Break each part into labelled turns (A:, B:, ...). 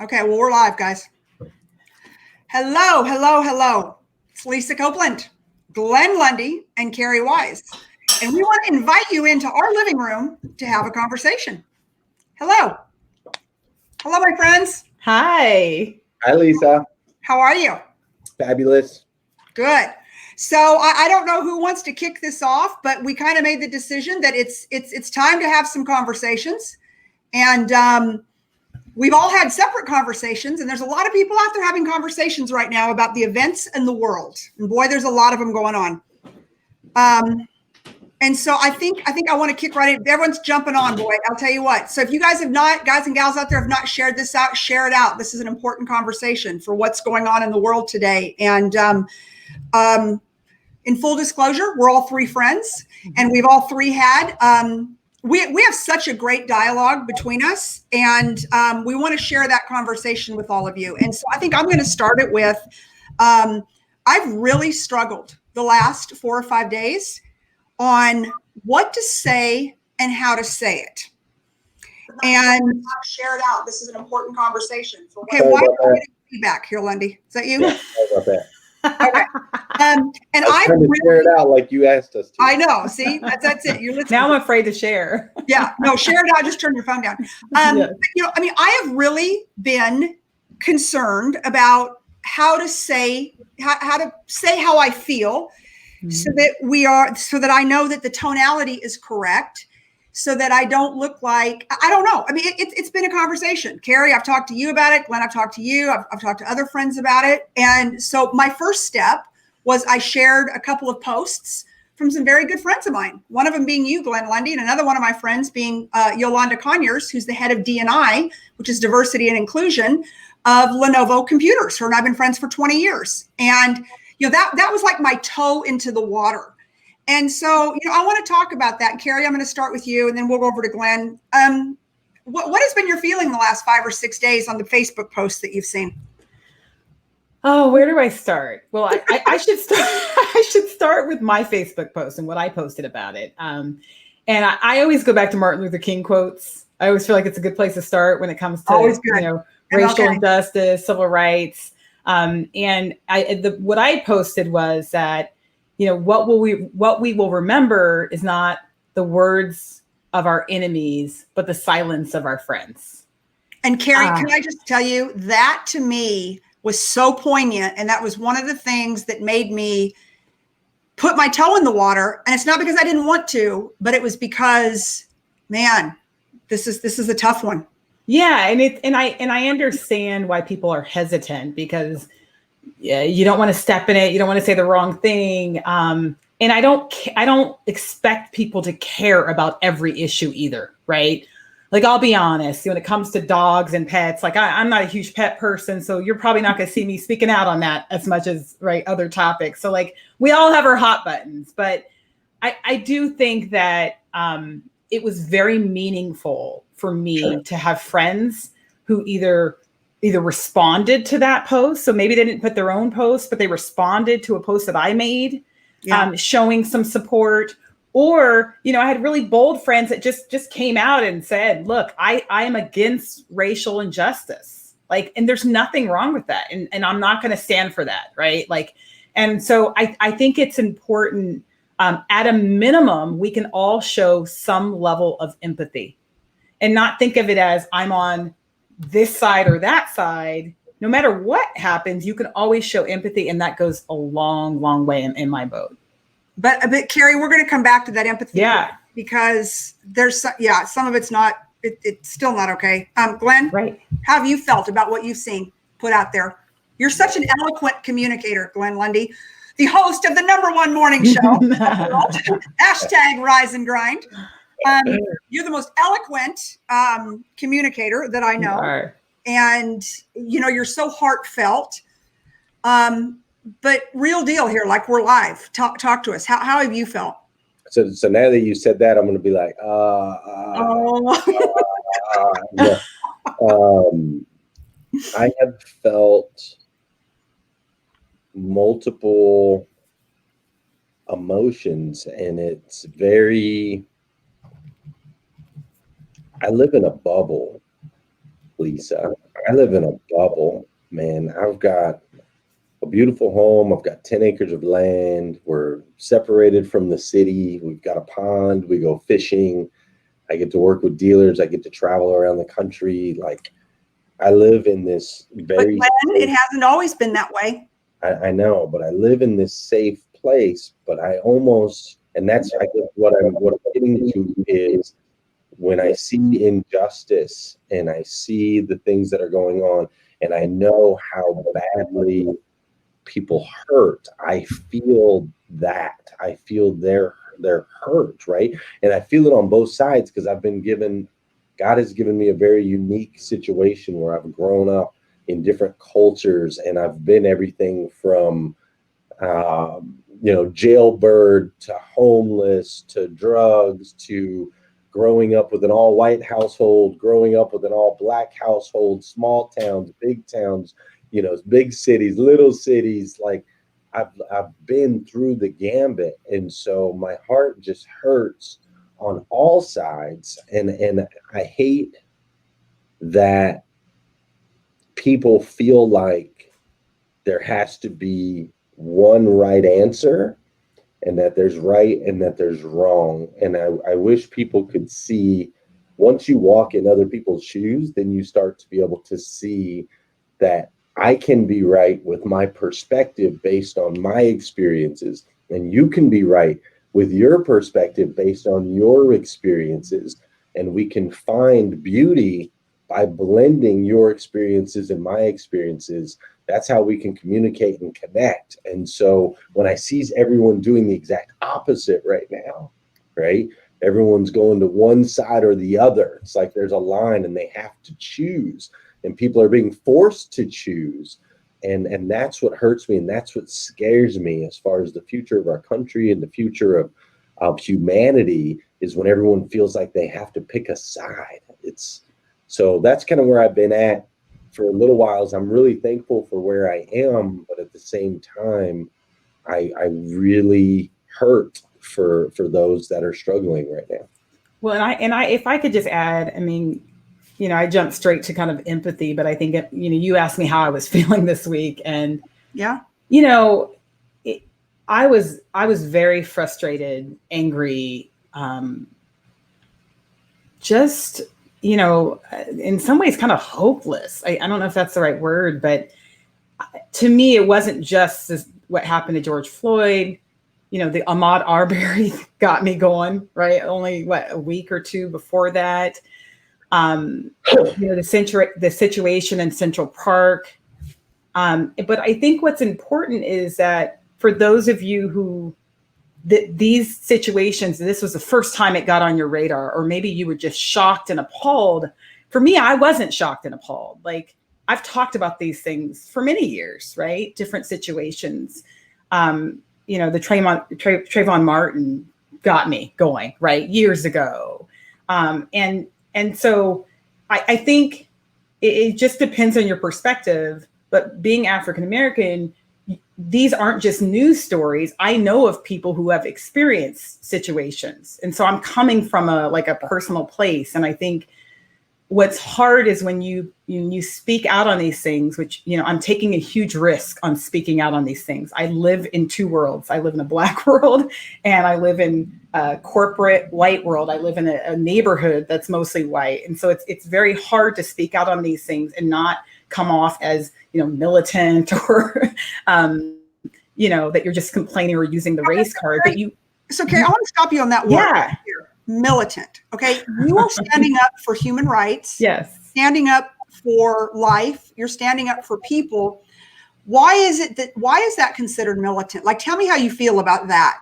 A: Okay, well, we're live, guys. Hello, hello, hello. It's Lisa Copeland, Glen Lundy, and Kerri Wise. And we want to invite you into our living room to have a conversation. Hello. Hello, my friends.
B: Hi.
C: Hi, Lisa.
A: How are you?
C: Fabulous.
A: Good. So I don't know who wants to kick this off, but we kind of made the decision that it's time to have some conversations. And we've all had separate conversations, and there's a lot of people out there having conversations right now about the events in the world. And boy, there's a lot of them going on. And so I think I want to kick right in. Everyone's jumping on, boy. I'll tell you what. So if you guys have not, guys and gals out there have not shared this out, share it out. This is an important conversation for what's going on in the world today. And in full disclosure, we're all three friends, and we've all three had we have such a great dialogue between us, and we want to share that conversation with all of you. And so I think I'm going to start it with, I've really struggled the last 4 or 5 days on what to say and how to say it. And share it out. This is an important conversation. Okay, why are you getting feedback here, Lundy? Is that you?
C: Yeah, sorry about that.
A: Okay. And
C: I really share it out like you asked us to.
A: I know. See, that's it. You're listening.
B: Now I'm afraid to share.
A: Yeah. No, share it out. Just turn your phone down.
B: Yeah.
A: But, I have really been concerned about how to say how I feel, so that I know that the tonality is correct, so that I don't look like, I don't know. I mean, it's been a conversation. Kerri, I've talked to you about it. Glen, I've talked to you. I've talked to other friends about it. And so my first step was I shared a couple of posts from some very good friends of mine. One of them being you, Glen Lundy, and another one of my friends being Yolanda Conyers, who's the head of D&I, which is diversity and inclusion of Lenovo Computers. Her and I've been friends for 20 years. And that was like my toe into the water. And so, I want to talk about that. Kerri, I'm going to start with you, and then we'll go over to Glen. What has been your feeling the last 5 or 6 days on the Facebook posts that you've seen?
B: Oh, where do I start? Well, I should start. I should start with my Facebook post and what I posted about it. And I always go back to Martin Luther King quotes. I always feel like it's a good place to start when it comes to racial injustice, civil rights. And what I posted was that, what we will remember is not the words of our enemies, but the silence of our friends.
A: And Kerri, can I just tell you, that to me was so poignant. And that was one of the things that made me put my toe in the water. And it's not because I didn't want to, but it was because, man, this is a tough one.
B: Yeah. And I understand why people are hesitant, because you don't want to step in it. You don't want to say the wrong thing. And I don't expect people to care about every issue either. Right. Like, I'll be honest, when it comes to dogs and pets, like I'm not a huge pet person. So you're probably not going to see me speaking out on that as much as other topics. So like, we all have our hot buttons, but I do think that it was very meaningful for me to have friends who either responded to that post. So maybe they didn't put their own post, but they responded to a post that I made, showing some support. Or, I had really bold friends that just came out and said, look, I am against racial injustice. Like, and there's nothing wrong with that. And I'm not going to stand for that. Right. Like, and so I think it's important, at a minimum, we can all show some level of empathy and not think of it as I'm on this side or that side. No matter what happens, you can always show empathy. And that goes a long, long way in my boat.
A: But Kerri, we're going to come back to that empathy.
B: Yeah.
A: Because there's, some of it's not, it's still not okay. Glen,
B: right.
A: How have you felt about what you've seen put out there? You're such an eloquent communicator, Glen Lundy, the host of the #1 morning show, hashtag Rise and Grind. You're the most eloquent communicator that I know.
B: You are.
A: And, you're so heartfelt. But real deal here, like, we're live. Talk to us. How have you felt?
C: So now that you said that, I'm going to be like, yeah. I have felt multiple emotions, and it's very, I live in a bubble. Lisa. I live in a bubble, man. I've got a beautiful home. I've got 10 acres of land. We're separated from the city. We've got a pond. We go fishing. I get to work with dealers. I get to travel around the country. Like, I live in this
A: But
C: very
A: Glenn, it hasn't always been that way.
C: I know, but I live in this safe place. But I almost, and that's I guess what I'm getting to is when I see injustice and I see the things that are going on, and I know how badly people hurt. I feel that. I feel their hurt, right? And I feel it on both sides because God has given me a very unique situation where I've grown up in different cultures and I've been everything from jailbird to homeless to drugs to growing up with an all white household, growing up with an all black household, small towns, big towns, big cities, little cities. Like, I've been through the gambit, and so my heart just hurts on all sides, and I hate that people feel like there has to be one right answer and that there's right and that there's wrong. And I wish people could see, once you walk in other people's shoes, then you start to be able to see that I can be right with my perspective based on my experiences, and you can be right with your perspective based on your experiences. And we can find beauty by blending your experiences and my experiences. That's how we can communicate and connect. And so when I see everyone doing the exact opposite right now, right? Everyone's going to one side or the other. It's like there's a line and they have to choose, and people are being forced to choose. And that's what hurts me, and that's what scares me as far as the future of our country and the future of humanity, is when everyone feels like they have to pick a side. So that's kind of where I've been at for a little while. I'm really thankful for where I am, but at the same time, I really hurt for those that are struggling right now.
B: Well, and I, if I could just add, I mean, I jumped straight to kind of empathy, but I think, you asked me how I was feeling this week, and
A: yeah,
B: I was very frustrated, angry, just, in some ways kind of hopeless. I don't know if that's the right word, but to me, it wasn't just what happened to George Floyd. The Ahmaud Arbery got me going, right? Only a week or two before that. The situation in Central Park. But I think what's important is that for those of you who these situations, this was the first time it got on your radar, or maybe you were just shocked and appalled. For me, I wasn't shocked and appalled. Like, I've talked about these things for many years, right? Different situations. The Trayvon Martin got me going, right? Years ago. And so I think it just depends on your perspective, but being African-American, these aren't just news stories. I know of people who have experienced situations. And so I'm coming from a personal place. And I think what's hard is when you speak out on these things, which, I'm taking a huge risk on speaking out on these things. I live in two worlds. I live in a Black world, and I live in a corporate white world. I live in a neighborhood that's mostly white. And so it's very hard to speak out on these things and not come off as, militant or, that you're just complaining or using the race card. But
A: So, Kerri, I want to stop you on that word.
B: Yeah.
A: Here. Militant. Okay. You are standing up for human rights.
B: Yes.
A: Standing up for life. You're standing up for people. Why is that considered militant? Like, tell me how you feel about that.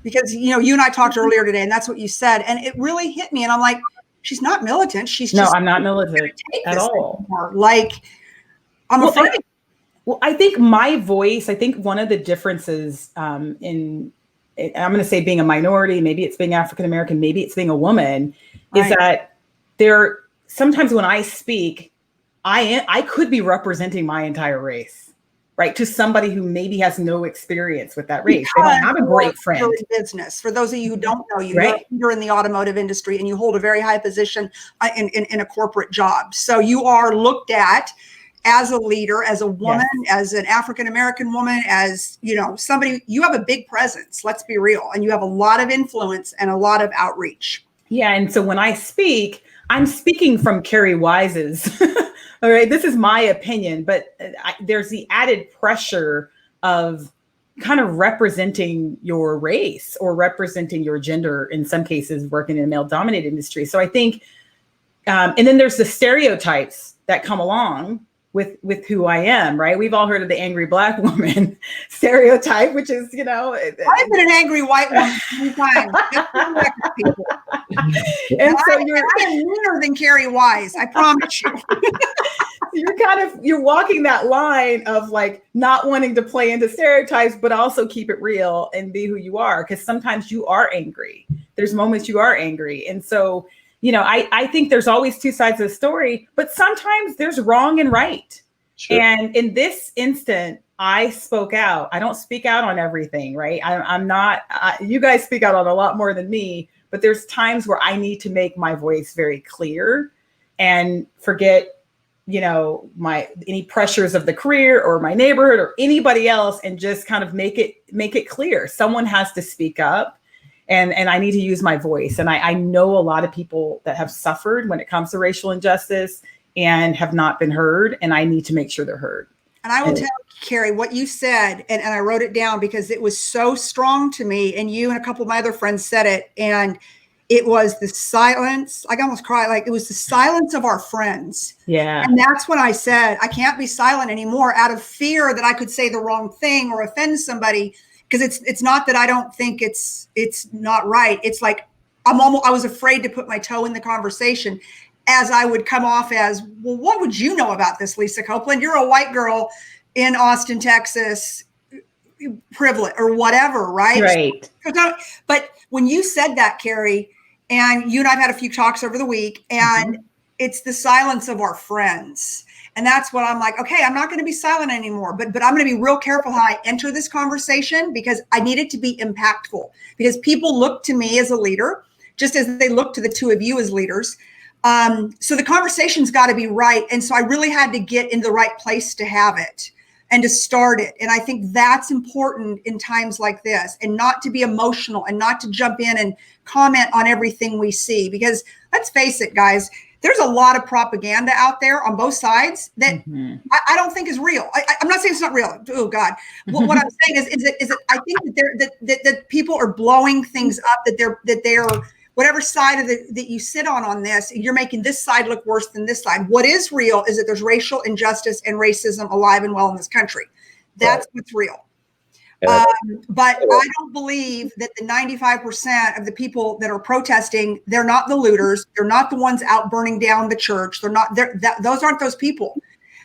A: Because, you and I talked earlier today, and that's what you said. And it really hit me. And I'm like, she's not militant.
B: No, I'm not militant at all.
A: Anymore. Like, I'm afraid.
B: I think my voice, one of the differences I'm going to say being a minority, maybe it's being African-American, maybe it's being a woman, is that sometimes when I speak, I could be representing my entire race. right? To somebody who maybe has no experience with that race. They don't have a great friend.
A: You're in business. For those of you who don't know you,
B: Right.
A: you're in the automotive industry and you hold a very high position in a corporate job. So you are looked at as a leader, as a woman, as an African-American woman, as, you know, somebody, you have a big presence, let's be real. And you have a lot of influence and a lot of outreach.
B: Yeah. And so when I speak, I'm speaking from Kerri Wise's, all right, this is my opinion, but there's the added pressure of kind of representing your race or representing your gender, in some cases, working in a male dominated industry. So I think, and then there's the stereotypes that come along with who I am, right? We've all heard of the angry Black woman stereotype, which is, you know,
A: I've been an angry white woman many times. And so I am meaner than Kerri Wise, I promise you.
B: You're walking that line of like not wanting to play into stereotypes, but also keep it real and be who you are. Because sometimes you are angry. There's moments you are angry. And so, you know, I think there's always two sides of the story, but sometimes there's wrong and right. Sure. And in this instant, I spoke out. I don't speak out on everything, right? I'm not, you guys speak out on a lot more than me, but there's times where I need to make my voice very clear and forget, you know, any pressures of the career or my neighborhood or anybody else, and just kind of make it clear. Someone has to speak up. And I need to use my voice. And I know a lot of people that have suffered when it comes to racial injustice and have not been heard. And I need to make sure they're heard.
A: And I will tell you, Kerri, what you said, and I wrote it down because it was so strong to me. And you and a couple of my other friends said it. And it was the silence. I almost cried. Like, it was the silence of our friends.
B: Yeah.
A: And that's when I said, I can't be silent anymore out of fear that I could say the wrong thing or offend somebody. Because it's not that I don't think it's not right. It's like I was afraid to put my toe in the conversation, as I would come off as, well, what would you know about this, Lisa Copeland? You're a white girl in Austin, Texas, privilege or whatever, right?
B: Right.
A: But when you said that, Kerri, and you and I've had a few talks over the week, and it's the silence of our friends. And that's what I'm like, okay, I'm not going to be silent anymore, but I'm going to be real careful how I enter this conversation, because I need it to be impactful, because people look to me as a leader, just as they look to the two of you as leaders. So the conversation's got to be right. And so I really had to get in the right place to have it and to start it. And I think that's important in times like this, and not to be emotional and not to jump in and comment on everything we see, because let's face it, guys, there's a lot of propaganda out there on both sides that I don't think is real. I'm not saying it's not real. Oh God. What I'm saying is that I think that people are blowing things up, that they're whatever side of that you sit on this, you're making this side look worse than this side. What is real is that there's racial injustice and racism alive and well in this country. That's what's real. But I don't believe that the 95% of the people that are protesting, they're not the looters. They're not the ones out burning down the church. They're not. Those aren't those people.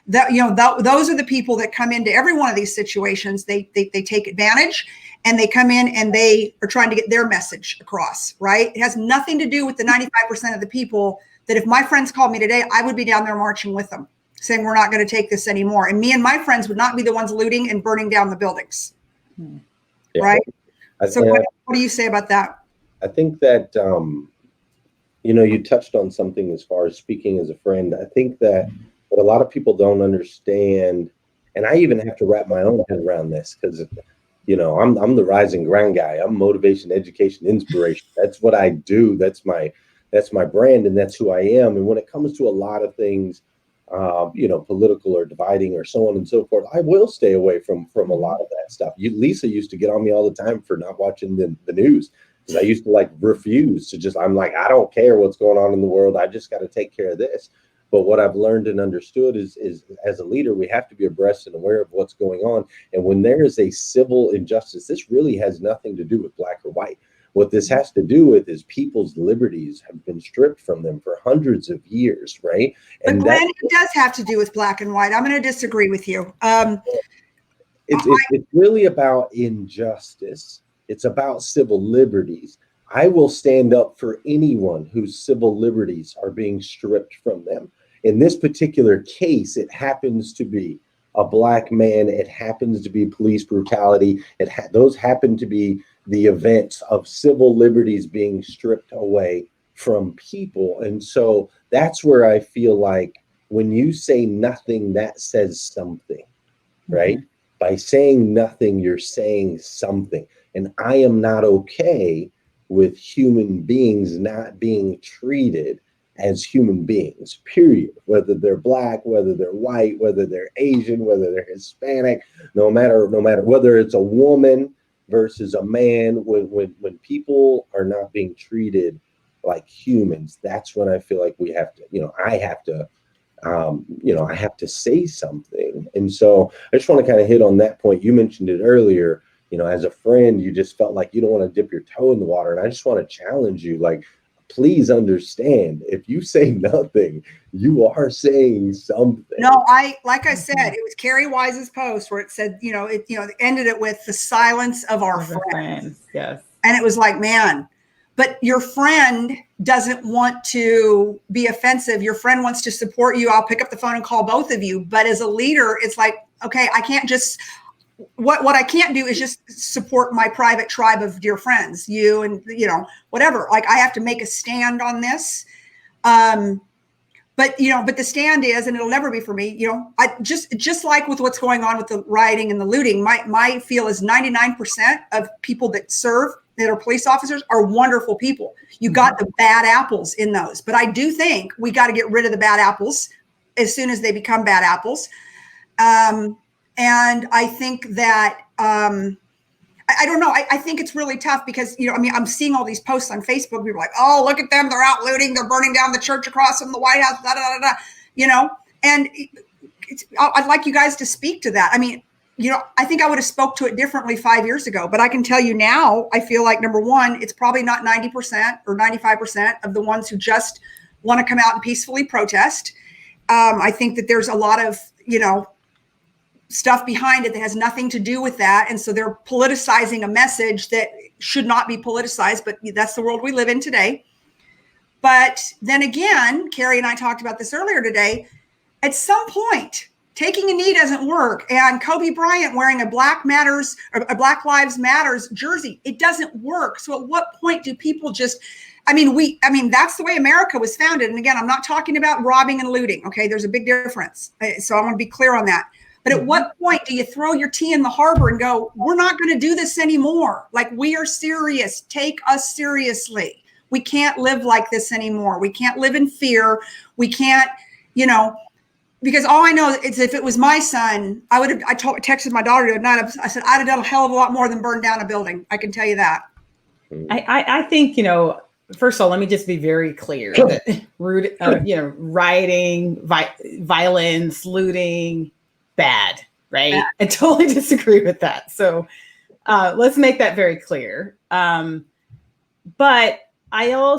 A: Those are the people that come into every one of these situations. They take advantage, and they come in and they are trying to get their message across. Right? It has nothing to do with the 95% of the people that, if my friends called me today, I would be down there marching with them, saying we're not going to take this anymore. And me and my friends would not be the ones looting and burning down the buildings. Yeah. Right. So what do you say about that?
C: I think that, you touched on something as far as speaking as a friend. I think that what a lot of people don't understand, and I even have to wrap my own head around this, because, I'm the rise and grind guy. I'm motivation, education, inspiration. That's what I do. That's my brand, and that's who I am. And when it comes to a lot of things, political or dividing or so on and so forth, I will stay away from a lot of that stuff. Lisa used to get on me all the time for not watching the news, because I used to refuse to I'm like, I don't care what's going on in the world. I just got to take care of this. But what I've learned and understood is as a leader, we have to be abreast and aware of what's going on. And when there is a civil injustice, this really has nothing to do with black or white. What this has to do with is people's liberties have been stripped from them for hundreds of years, right?
A: And Glen, it does have to do with black and white. I'm going to disagree with you.
C: It's really about injustice. It's about civil liberties. I will stand up for anyone whose civil liberties are being stripped from them. In this particular case, it happens to be a black man. It happens to be police brutality. Those happen to be the events of civil liberties being stripped away from people. And so that's where I feel like when you say nothing, that says something, right? Mm-hmm. By saying nothing, you're saying something. And I am not okay with human beings not being treated as human beings, period. Whether they're black, whether they're white, whether they're Asian, whether they're Hispanic, no matter whether it's a woman versus a man, when people are not being treated like humans, that's when I feel like we have to, I have to say something. And so I just want to kind of hit on that point. You mentioned it earlier, as a friend, you just felt like you don't want to dip your toe in the water. And I just want to challenge you, like, please understand, if you say nothing, you are saying something.
A: No, like I said, it was Kerri Wise's post where it said, it ended it with the silence of our friends.
B: Yes.
A: And it was like, man, but your friend doesn't want to be offensive. Your friend wants to support you. I'll pick up the phone and call both of you. But as a leader, it's like, okay, I can't just, what I can't do is just support my private tribe of dear friends, you and, whatever. Like, I have to make a stand on this. But the stand is, and it'll never be for me, I just like with what's going on with the rioting and the looting, my feel is 99% of people that serve, that are police officers, are wonderful people. You got the bad apples in those, but I do think we got to get rid of the bad apples as soon as they become bad apples. And I think that, I don't know. I think it's really tough because, I'm seeing all these posts on Facebook. People are like, oh, look at them. They're out looting. They're burning down the church across from the White House, and I'd like you guys to speak to that. I mean, I think I would have spoke to it differently 5 years ago, but I can tell you now, I feel like, number one, it's probably not 90% or 95% of the ones who just want to come out and peacefully protest. I think that there's a lot of, stuff behind it that has nothing to do with that. And so they're politicizing a message that should not be politicized, but that's the world we live in today. But then again, Kerri and I talked about this earlier today. At some point, taking a knee doesn't work. And Kobe Bryant wearing a Black Lives Matters jersey, it doesn't work. So at what point do people just, that's the way America was founded. And again, I'm not talking about robbing and looting. Okay. There's a big difference. So I want to be clear on that. But at what point do you throw your tea in the harbor and go, we're not going to do this anymore? Like, we are serious. Take us seriously. We can't live like this anymore. We can't live in fear. We can't, because all I know is if it was my son, I texted my daughter the other night. I said, I'd have done a hell of a lot more than burn down a building. I can tell you that.
B: I think, first of all, let me just be very clear that rioting, violence, looting, bad, right? Yeah. I totally disagree with that. So let's make that very clear. But I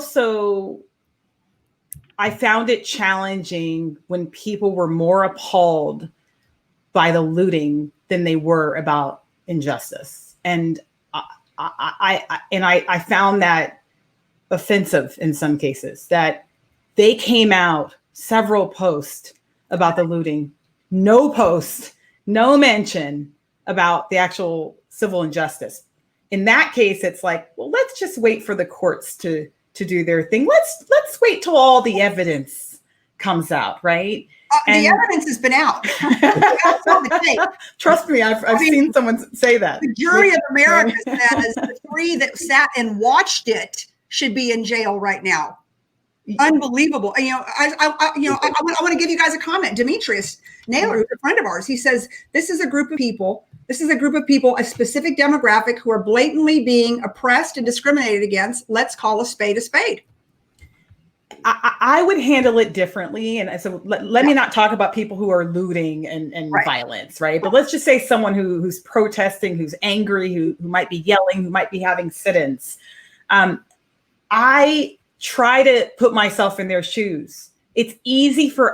B: found it challenging when people were more appalled by the looting than they were about injustice. And I found that offensive in some cases, that they came out, several posts about the looting, no post, no mention about the actual civil injustice. In that case, it's like, well, let's just wait for the courts to do their thing. Let's wait till all the evidence comes out, right?
A: The evidence has been out.
B: Trust me, I've seen someone say that.
A: The jury of America says the three that sat and watched it should be in jail right now. Unbelievable. I want to give you guys a comment. Demetrius Naylor, who's a friend of ours, he says, this is a group of people, a specific demographic who are blatantly being oppressed and discriminated against. Let's call a spade a spade.
B: I would handle it differently. And so let me not talk about people who are looting and right. Violence, right? But let's just say someone who's protesting, who's angry, who might be yelling, who might be having sit-ins. I try to put myself in their shoes. It's easy for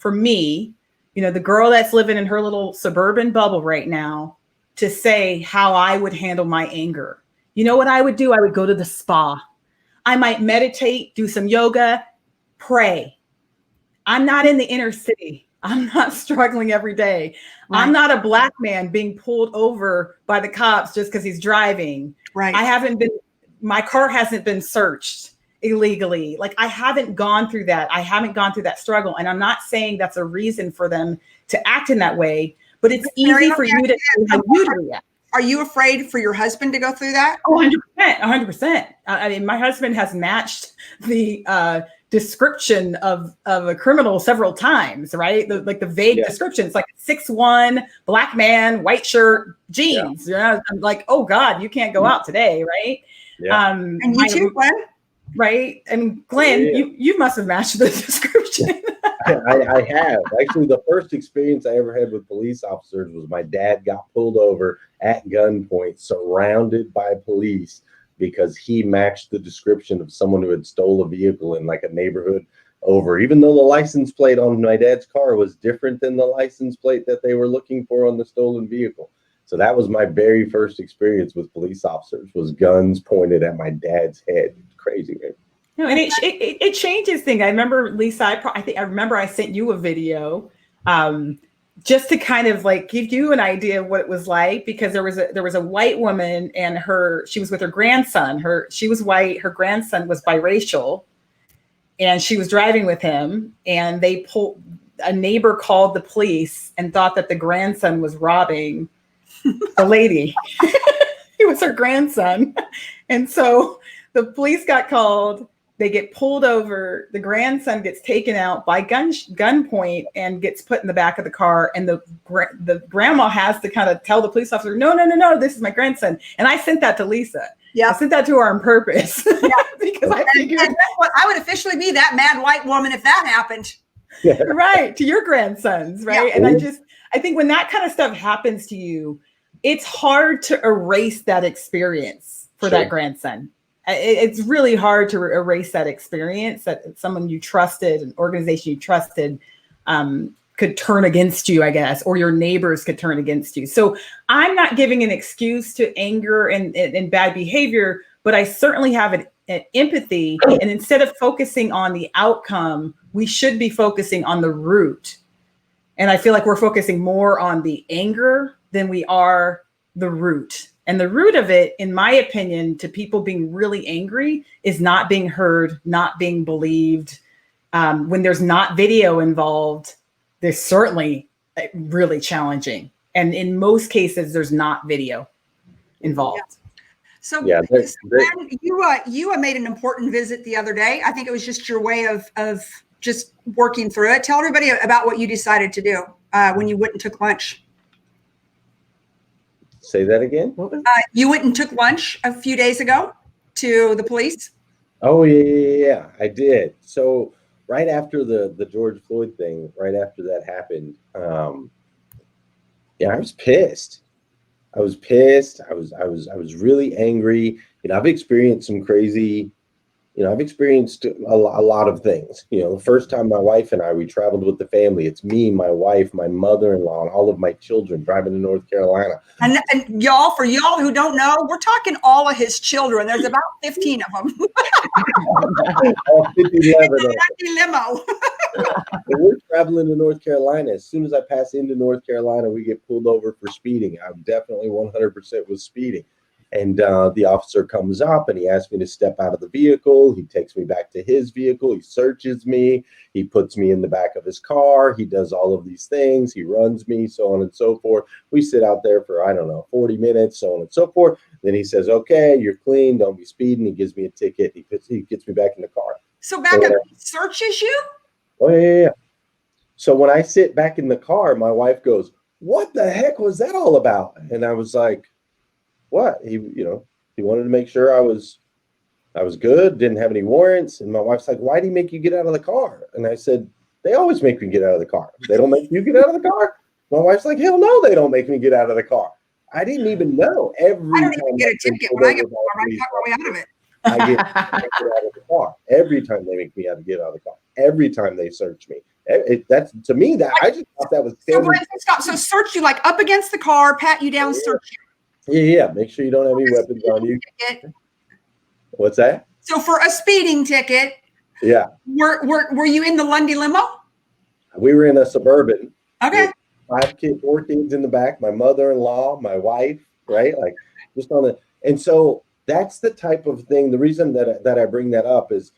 B: me, the girl that's living in her little suburban bubble right now, to say how I would handle my anger. You know what I would do? I would go to the spa. I might meditate, do some yoga, pray. I'm not in the inner city. I'm not struggling every day.
A: Right.
B: I'm not a Black man being pulled over by the cops just because he's driving.
A: Right.
B: My car hasn't been searched illegally. Like, I haven't gone through that. I haven't gone through that struggle. And I'm not saying that's a reason for them to act in that way, but it's easy for you to react.
A: Are you afraid for your husband to go through that?
B: Oh, 100%. I mean, my husband has matched the description of a criminal several times, right? The vague description. It's like 6'1", Black man, white shirt, jeans. Yeah. I'm like, oh God, you can't go out today, right?
C: Yeah.
A: And you too, Glen.
B: Right? I mean, Glen, you must have matched the description.
C: I have. Actually, the first experience I ever had with police officers was my dad got pulled over at gunpoint, surrounded by police, because he matched the description of someone who had stole a vehicle in like a neighborhood over, even though the license plate on my dad's car was different than the license plate that they were looking for on the stolen vehicle. So that was my very first experience with police officers, was guns pointed at my dad's head. It's crazy, man.
B: No, and it changes things. I remember, Lisa, I remember I sent you a video just to kind of like give you an idea of what it was like, because there was a white woman and she was with her grandson. She was white, her grandson was biracial, and she was driving with him, and a neighbor called the police and thought that the grandson was robbing the lady. It was her grandson. And so the police got called. They get pulled over. The grandson gets taken out by gunpoint and gets put in the back of the car. And the grandma has to kind of tell the police officer, no, this is my grandson. And I sent that to Lisa. Yeah, I sent that to her on purpose. Yeah. Because I figured
A: I would officially be that mad white woman if that happened.
B: Right, to your grandsons, right? Yeah. And I think when that kind of stuff happens to you, it's hard to erase that experience for that grandson. It's really hard to erase that experience, that someone you trusted, an organization you trusted, could turn against you, I guess, or your neighbors could turn against you. So I'm not giving an excuse to anger and bad behavior, but I certainly have an empathy. And instead of focusing on the outcome, we should be focusing on the root. And I feel like we're focusing more on the anger than we are the root. And the root of it, in my opinion, to people being really angry is not being heard, not being believed. When there's not video involved, there's certainly really challenging. And in most cases, there's not video involved.
A: Yeah. So Glen, you made an important visit the other day. I think it was just your way of just working through it. Tell everybody about what you decided to do when you went and took lunch.
C: Say that again.
A: You went and took lunch a few days ago to the police.
C: Oh yeah, I did. So right after the George Floyd thing, right after that happened, I was pissed. I was pissed. I was really angry. I've experienced some crazy. I've experienced a lot of things. The first time my wife and we traveled with the family, it's me, my wife, my mother-in-law, and all of my children driving to North Carolina.
A: And for y'all who don't know, we're talking all of his children. There's about 15 of them.
C: All 11 of them.
A: Limo.
C: We're traveling to North Carolina. As soon as I pass into North Carolina, we get pulled over for speeding. I definitely 100% was speeding. And the officer comes up and he asks me to step out of the vehicle. He takes me back to his vehicle. He searches me. He puts me in the back of his car. He does all of these things. He runs me, so on and so forth. We sit out there for, 40 minutes, so on and so forth. Then he says, okay, you're clean. Don't be speeding. He gives me a ticket. He gets me back in the car.
A: So back up, he searches you?
C: Oh, yeah. So when I sit back in the car, my wife goes, what the heck was that all about? And I was like, what? He wanted to make sure I was good, didn't have any warrants. And my wife's like, why did he make you get out of the car? And I said, they always make me get out of the car. They don't make you get out of the car? My wife's like, hell no, they don't make me get out of the car. I didn't even know.
A: I don't even get a ticket when I get right out of it.
C: I get out of the car every time they make me get out of the car. Every time they search me. That's to me that I just thought that was standard.
A: So stop. So search you like up against the car, pat you down, search you.
C: Yeah. Make sure you don't have any weapons on you. What's that?
A: So for a speeding ticket,
C: yeah.
A: Were you in the Lundy limo?
C: We were in a Suburban.
A: Okay.
C: With 4 kids in the back, my mother-in-law, my wife, right? Like just on the, and so that's the type of thing. The reason that I bring that up is,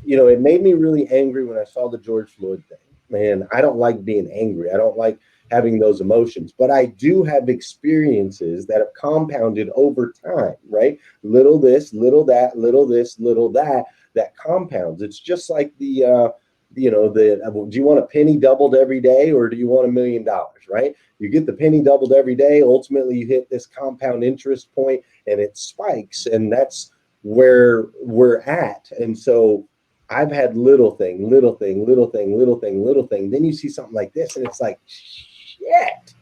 C: it made me really angry when I saw the George Floyd thing. Man, I don't like being angry. I don't like having those emotions, but I do have experiences that have compounded over time, right? Little this, little that, little this, little that, that compounds. It's just like do you want a penny doubled every day or do you want $1 million, right? You get the penny doubled every day. Ultimately, you hit this compound interest point and it spikes. And that's where we're at. And so I've had little thing. Then you see something like this and it's like, shit,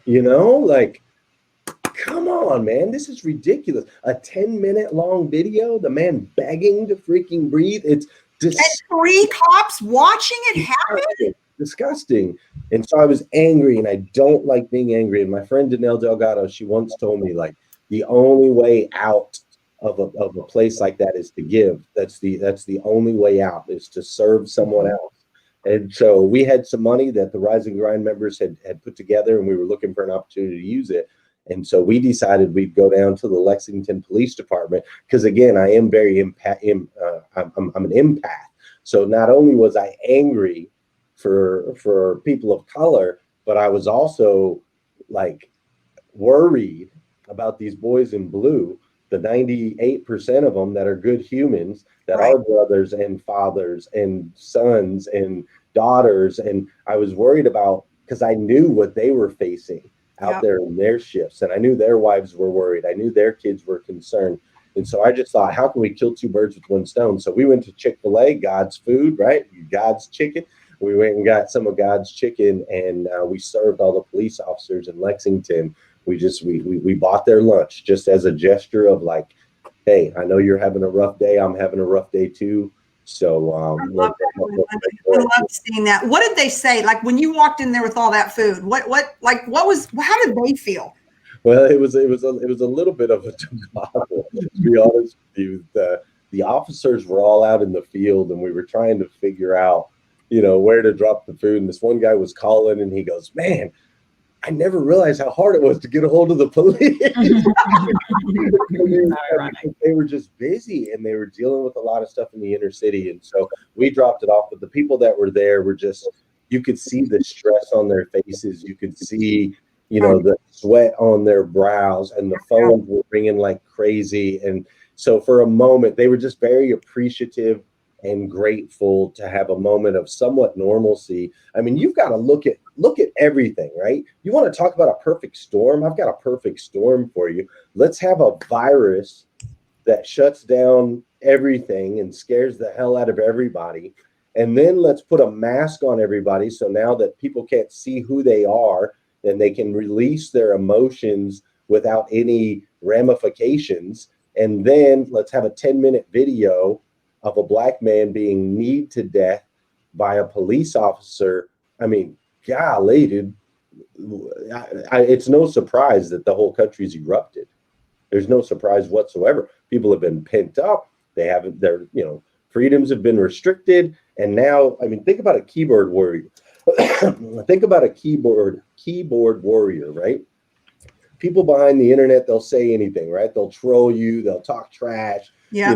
C: like, come on, man. This is ridiculous. A 10-minute long video, the man begging to freaking breathe. It's
A: and 3 cops watching it happen?
C: Disgusting. And so I was angry, and I don't like being angry. And my friend Danelle Delgado, she once told me, like, the only way out of a place like that is to give. That's the only way out, is to serve someone else. And so we had some money that the Rise and Grind members had put together, and we were looking for an opportunity to use it. And so we decided we'd go down to the Lexington Police Department because, again, I am very I'm an empath. So not only was I angry for people of color, but I was also like worried about these boys in blue, the 98% of them that are good humans, that are brothers and fathers and sons and daughters. And I was worried about, because I knew what they were facing out there in their shifts. And I knew their wives were worried. I knew their kids were concerned. And so I just thought, how can we kill 2 birds with 1 stone? So we went to Chick-fil-A, God's food, right? God's chicken. We went and got some of God's chicken, and we served all the police officers in Lexington. We bought their lunch just as a gesture of like, hey, I know you're having a rough day. I'm having a rough day too. So
A: I love seeing that. What did they say? Like when you walked in there with all that food, how did they feel?
C: Well, it was a little bit of a debacle, to be honest with you. The officers were all out in the field, and we were trying to figure out, where to drop the food. And this one guy was calling, and he goes, "Man, I never realized how hard it was to get a hold of the police." They were just busy, and they were dealing with a lot of stuff in the inner city. And so we dropped it off. But the people that were there were just, you could see the stress on their faces. You could see, the sweat on their brows, and the phones were ringing like crazy. And so for a moment, they were just very appreciative and grateful to have a moment of somewhat normalcy. I mean, you've got to look at everything, right? You want to talk about a perfect storm? I've got a perfect storm for you. Let's have a virus that shuts down everything and scares the hell out of everybody. And then let's put a mask on everybody. So now that people can't see who they are, and they can release their emotions without any ramifications. And then let's have a 10-minute video of a Black man being kneed to death by a police officer. I mean, golly, dude, it's no surprise that the whole country's erupted. There's no surprise whatsoever. People have been pent up. Their freedoms have been restricted. And now, I mean, think about a keyboard warrior. Think about a keyboard warrior, right? People behind the internet, they'll say anything, right? They'll troll you, they'll talk trash.
A: Yeah,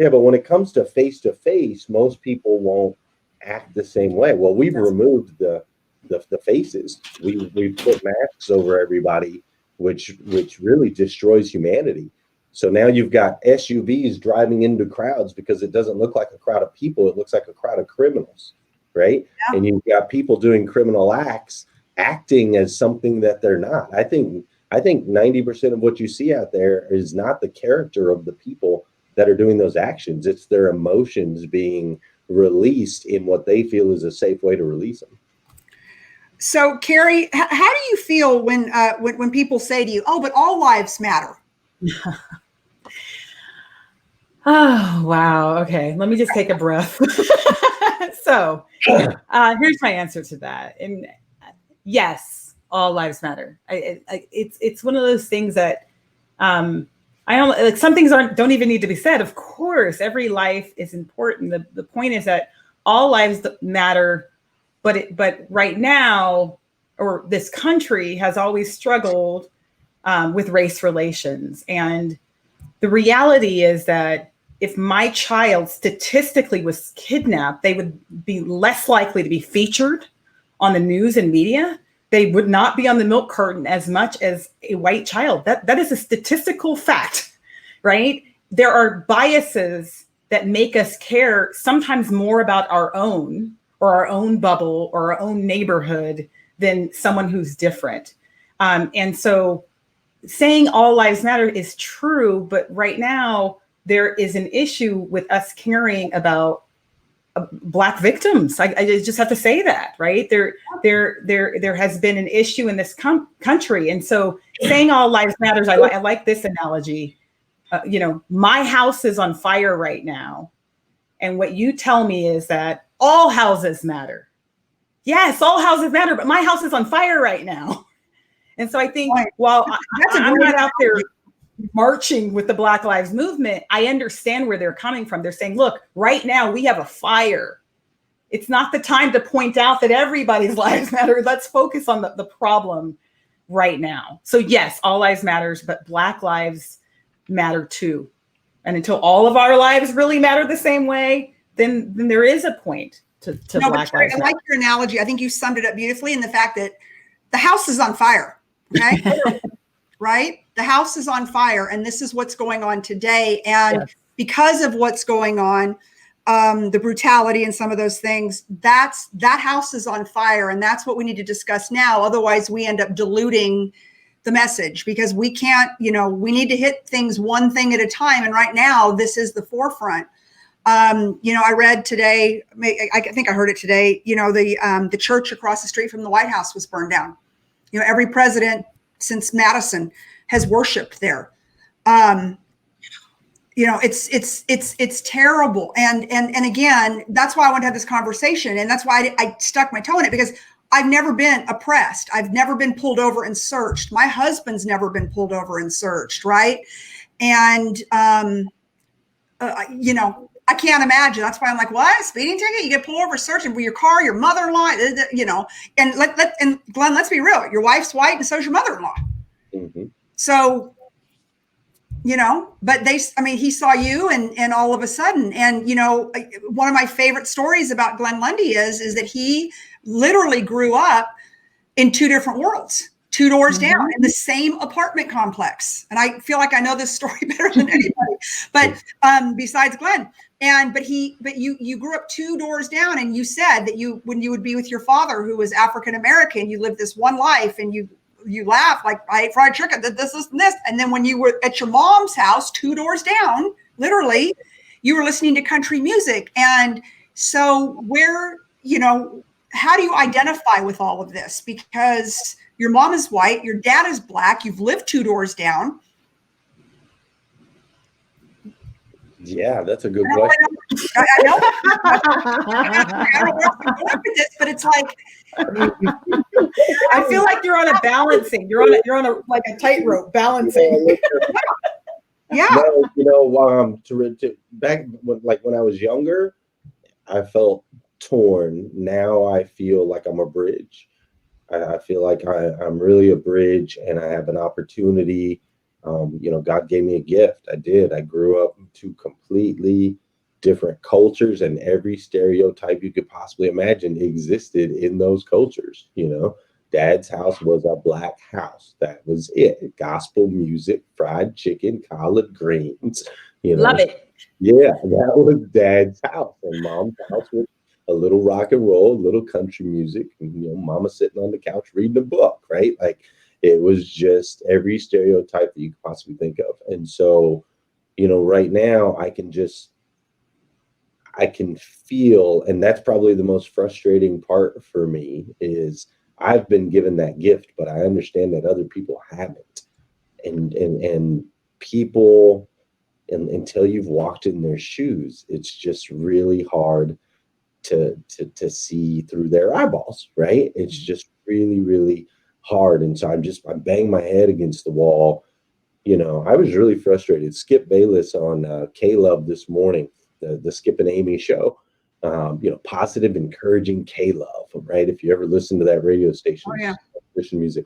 C: but when it comes to face, most people won't act the same way. Well, we've removed the faces. We've put masks over everybody, which really destroys humanity. So now you've got SUVs driving into crowds because it doesn't look like a crowd of people. It looks like a crowd of criminals, right? Yeah. And you've got people doing criminal acts, acting as something that they're not. I think 90% of what you see out there is not the character of the people that are doing those actions. It's their emotions being released in what they feel is a safe way to release them.
A: So, Kerri, how do you feel when people say to you, "Oh, but all lives matter"?
B: Oh, wow. Okay. Let me just take a breath. So here's my answer to that. And yes, all lives matter. It's one of those things that I don't like. Some things don't even need to be said. Of course, every life is important. The point is that all lives matter, but right now, or this country has always struggled with race relations. And the reality is that if my child statistically was kidnapped, they would be less likely to be featured on the news and media. They would not be on the milk carton as much as a white child. That is a statistical fact, right? There are biases that make us care sometimes more about our own or our own bubble or our own neighborhood than someone who's different. And so saying all lives matter is true, but right now there is an issue with us caring about Black victims. I just have to say that, right? There has been an issue in this country. And so saying all lives matters, I like this analogy. My house is on fire right now. And what you tell me is that all houses matter. Yes, all houses matter, but my house is on fire right now. And so I think while I'm not out there marching with the Black Lives Movement, I understand where they're coming from. They're saying, look, right now we have a fire. It's not the time to point out that everybody's lives matter. Let's focus on the problem right now. So yes, all lives matters, but Black lives matter too. And until all of our lives really matter the same way, then there is a point to Black lives.
A: I like your analogy. I think you summed it up beautifully in the fact that the house is on fire. Okay. Right? The house is on fire, and this is what's going on today. And because of what's going on, the brutality and some of those things, that house is on fire, and that's what we need to discuss now. Otherwise, we end up diluting the message, because we can't, we need to hit things one thing at a time. And right now, this is the forefront. I read today, I think I heard it today, the church across the street from the White House was burned down. Every president since Madison has worshiped there. It's terrible. And again, that's why I want to have this conversation. And that's why I stuck my toe in it, because I've never been oppressed. I've never been pulled over and searched. My husband's never been pulled over and searched. Right. And, I can't imagine. That's why I'm like, what? Speeding ticket? You get pulled over, searching for your car, your mother-in-law, and and Glen, let's be real. Your wife's white, and so's your mother-in-law. Mm-hmm. So, but he saw you, and all of a sudden, and one of my favorite stories about Glen Lundy is that he literally grew up in two different worlds, two doors down in the same apartment complex. And I feel like I know this story better than anybody, but besides Glen. But you grew up two doors down, and you said that when you would be with your father, who was African-American, you lived this one life, and you laugh like, I ate fried chicken, this, and this. And then when you were at your mom's house, two doors down, literally, you were listening to country music. And so how do you identify with all of this? Because your mom is white, your dad is Black, you've lived two doors down.
C: Yeah, that's a good question.
A: I know. I don't know where I'm going with this, but it's like,
B: I feel like you're on a balancing. You're on a like a tightrope balancing.
A: Yeah.
C: No, back when I was younger, I felt torn. Now I feel like I'm a bridge. I feel like I'm really a bridge, and I have an opportunity. God gave me a gift. I did. I grew up to completely different cultures, and every stereotype you could possibly imagine existed in those cultures. Dad's house was a Black house. That was it. Gospel music, fried chicken, collard greens.
B: Love it.
C: Yeah, that was Dad's house. And Mom's house was a little rock and roll, a little country music, and Mama sitting on the couch reading a book, right? Like, it was just every stereotype that you could possibly think of. And so, right now I can feel, and that's probably the most frustrating part for me, is I've been given that gift, but I understand that other people haven't. And people, until you've walked in their shoes, it's just really hard to see through their eyeballs, right? It's just really, really hard. And so I'm banging my head against the wall. I was really frustrated. Skip Bayless on K-Love this morning, the Skip and Amy show, positive, encouraging K-Love, right? If you ever listen to that radio station, Christian music,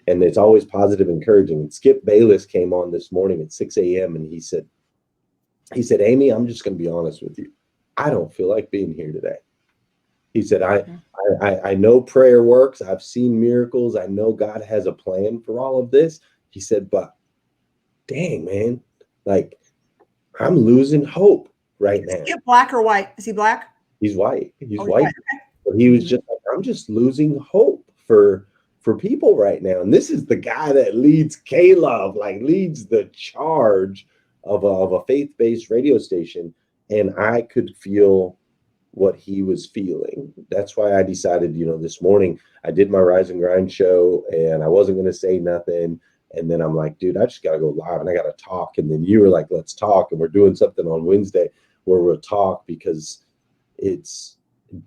C: and it's always positive, encouraging. And Skip Bayless came on this morning at 6 a.m. and he said, Amy, I'm just going to be honest with you. I don't feel like being here today. He said, I know prayer works. I've seen miracles. I know God has a plan for all of this. He said, but dang, man, like I'm losing hope right now.
A: Is he black or white? Is he black?
C: He's white. He's
A: white.
C: white.
A: Okay.
C: But he was just like, I'm just losing hope for people right now. And this is the guy that leads K-Love, like leads the charge of a faith-based radio station. And I could feel what he was feeling. That's why I decided, this morning I did my Rise and Grind show and I wasn't going to say nothing. And then I'm like, dude, I just got to go live and I got to talk. And then you were like, let's talk. And we're doing something on Wednesday where we'll talk, because it's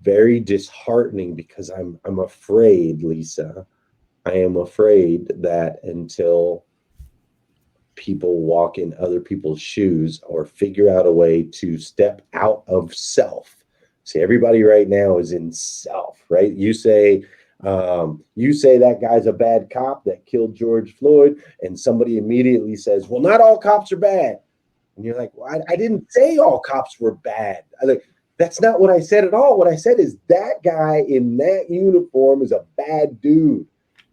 C: very disheartening, because I'm afraid, Lisa, I am afraid that until people walk in other people's shoes or figure out a way to step out of self. See, everybody right now is in self, right? You say that guy's a bad cop that killed George Floyd, and somebody immediately says, well, not all cops are bad. And you're like, well, I didn't say all cops were bad. That's not what I said at all. What I said is that guy in that uniform is a bad dude.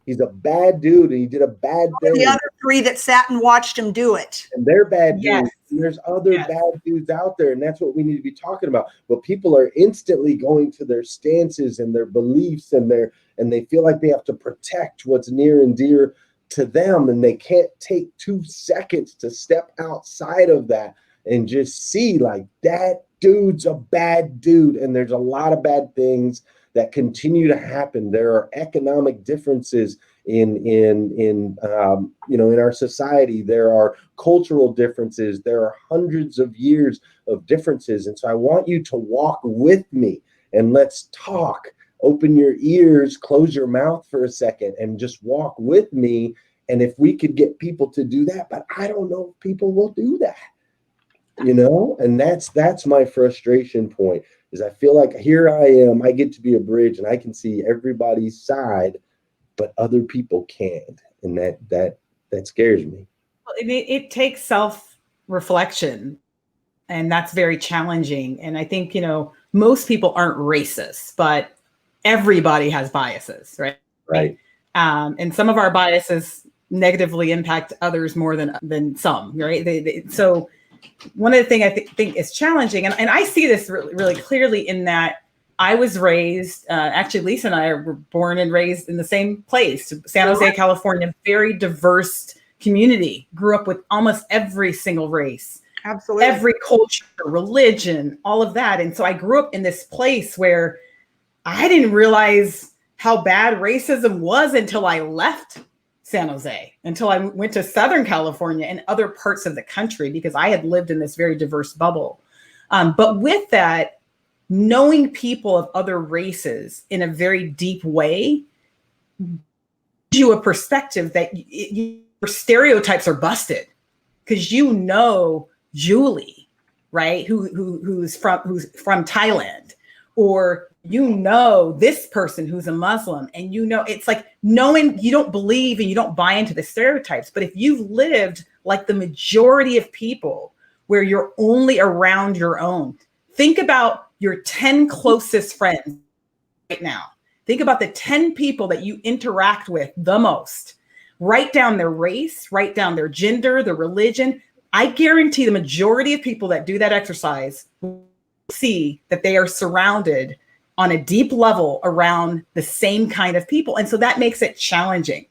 C: He's a bad dude, and he did a bad thing.
A: The other three that sat and watched him do it.
C: And they're bad dudes.
B: Yes.
C: And there's other bad dudes out there, and that's what we need to be talking about. But people are instantly going to their stances and their beliefs, and they feel like they have to protect what's near and dear to them, and they can't take 2 seconds to step outside of that and just see, like, that dude's a bad dude. And there's a lot of bad things that continue to happen. There are economic differences in our society. There are cultural differences. There are hundreds of years of differences. And so I want you to walk with me, and let's talk. Open your ears, close your mouth for a second, and just walk with me. And if we could get people to do that, but I don't know if people will do that, and that's my frustration point. Is I feel like here I am, I get to be a bridge and I can see everybody's side, but other people can't. And that scares me.
B: Well, it takes self-reflection, and that's very challenging. And I think, most people aren't racist, but everybody has biases, right?
C: Right.
B: And some of our biases negatively impact others more than some, right? So one of the things I think is challenging, and I see this really, really clearly in that I was raised, actually Lisa and I were born and raised in the same place, San Jose, California, very diverse community, grew up with almost every single race,
A: absolutely,
B: every culture, religion, all of that. And so I grew up in this place where I didn't realize how bad racism was until I left San Jose, until I went to Southern California and other parts of the country, because I had lived in this very diverse bubble. But with that, knowing people of other races in a very deep way gives you a perspective that your stereotypes are busted, because Julie, right, who's from Thailand, or this person who's a Muslim, and it's like knowing you don't believe and you don't buy into the stereotypes. But if you've lived like the majority of people where you're only around your own, think about your 10 closest friends right now. Think about the 10 people that you interact with the most. Write down their race, write down their gender, their religion. I guarantee the majority of people that do that exercise will see that they are surrounded on a deep level around the same kind of people. And so that makes it challenging,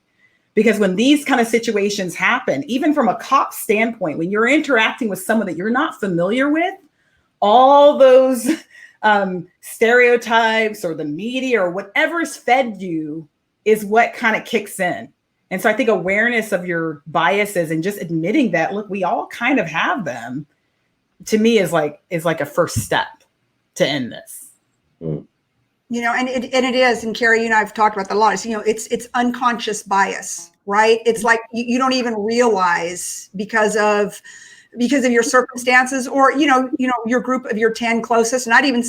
B: because when these kind of situations happen, even from a cop standpoint, when you're interacting with someone that you're not familiar with, all those stereotypes or the media or whatever's fed you is what kind of kicks in. And so I think awareness of your biases and just admitting that, look, we all kind of have them, to me is like a first step to end this.
C: Mm.
A: And it is, and Kerri, you and I have talked about that a lot. It's unconscious bias, right? It's like you don't even realize, because of because of your circumstances, or, your group of your 10 closest. And I'd even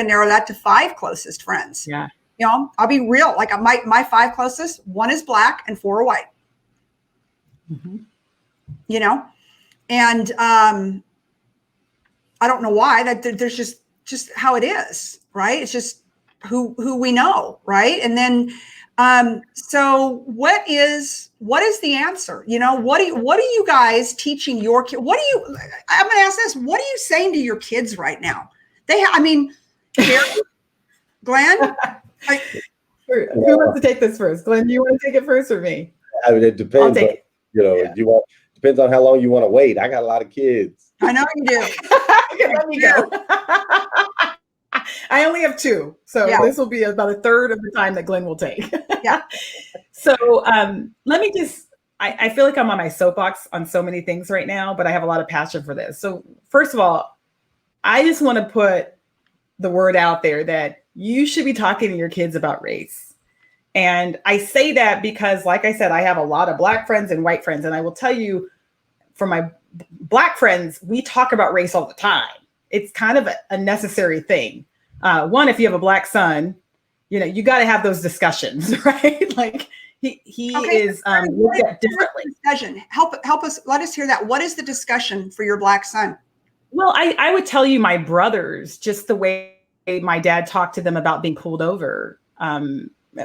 A: narrow that to 5 closest friends.
B: Yeah.
A: I'll be real. Like my 5 closest, 1 is Black and 4 are white.
B: Mm-hmm.
A: And I don't know why. That there's just how it is, right? It's just who we know, right? And then so what is the answer? What are you guys teaching your kids? I'm going to ask this: what are you saying to your kids right now? Kerri, Glen.
B: Who wants to take this first? Glen, do you want to take it first or me?
C: I mean, it depends.
B: I'll take it.
C: Depends on how long you want to wait. I got a lot of kids.
A: I know you do.
B: Let me go. I only have 2, so this will be about a third of the time that Glen will take.
A: Yeah.
B: So let me just, I feel like I'm on my soapbox on so many things right now, but I have a lot of passion for this. So first of all, I just want to put the word out there that you should be talking to your kids about race. And I say that because, like I said, I have a lot of Black friends and white friends. And I will tell you, for my Black friends, we talk about race all the time. It's kind of a necessary thing. One, if you have a Black son, you got to have those discussions, right? Like he is looked at differently.
A: Discussion. Help us. Let us hear that. What is the discussion for your Black son?
B: Well, I would tell you my brothers, just the way my dad talked to them about being pulled over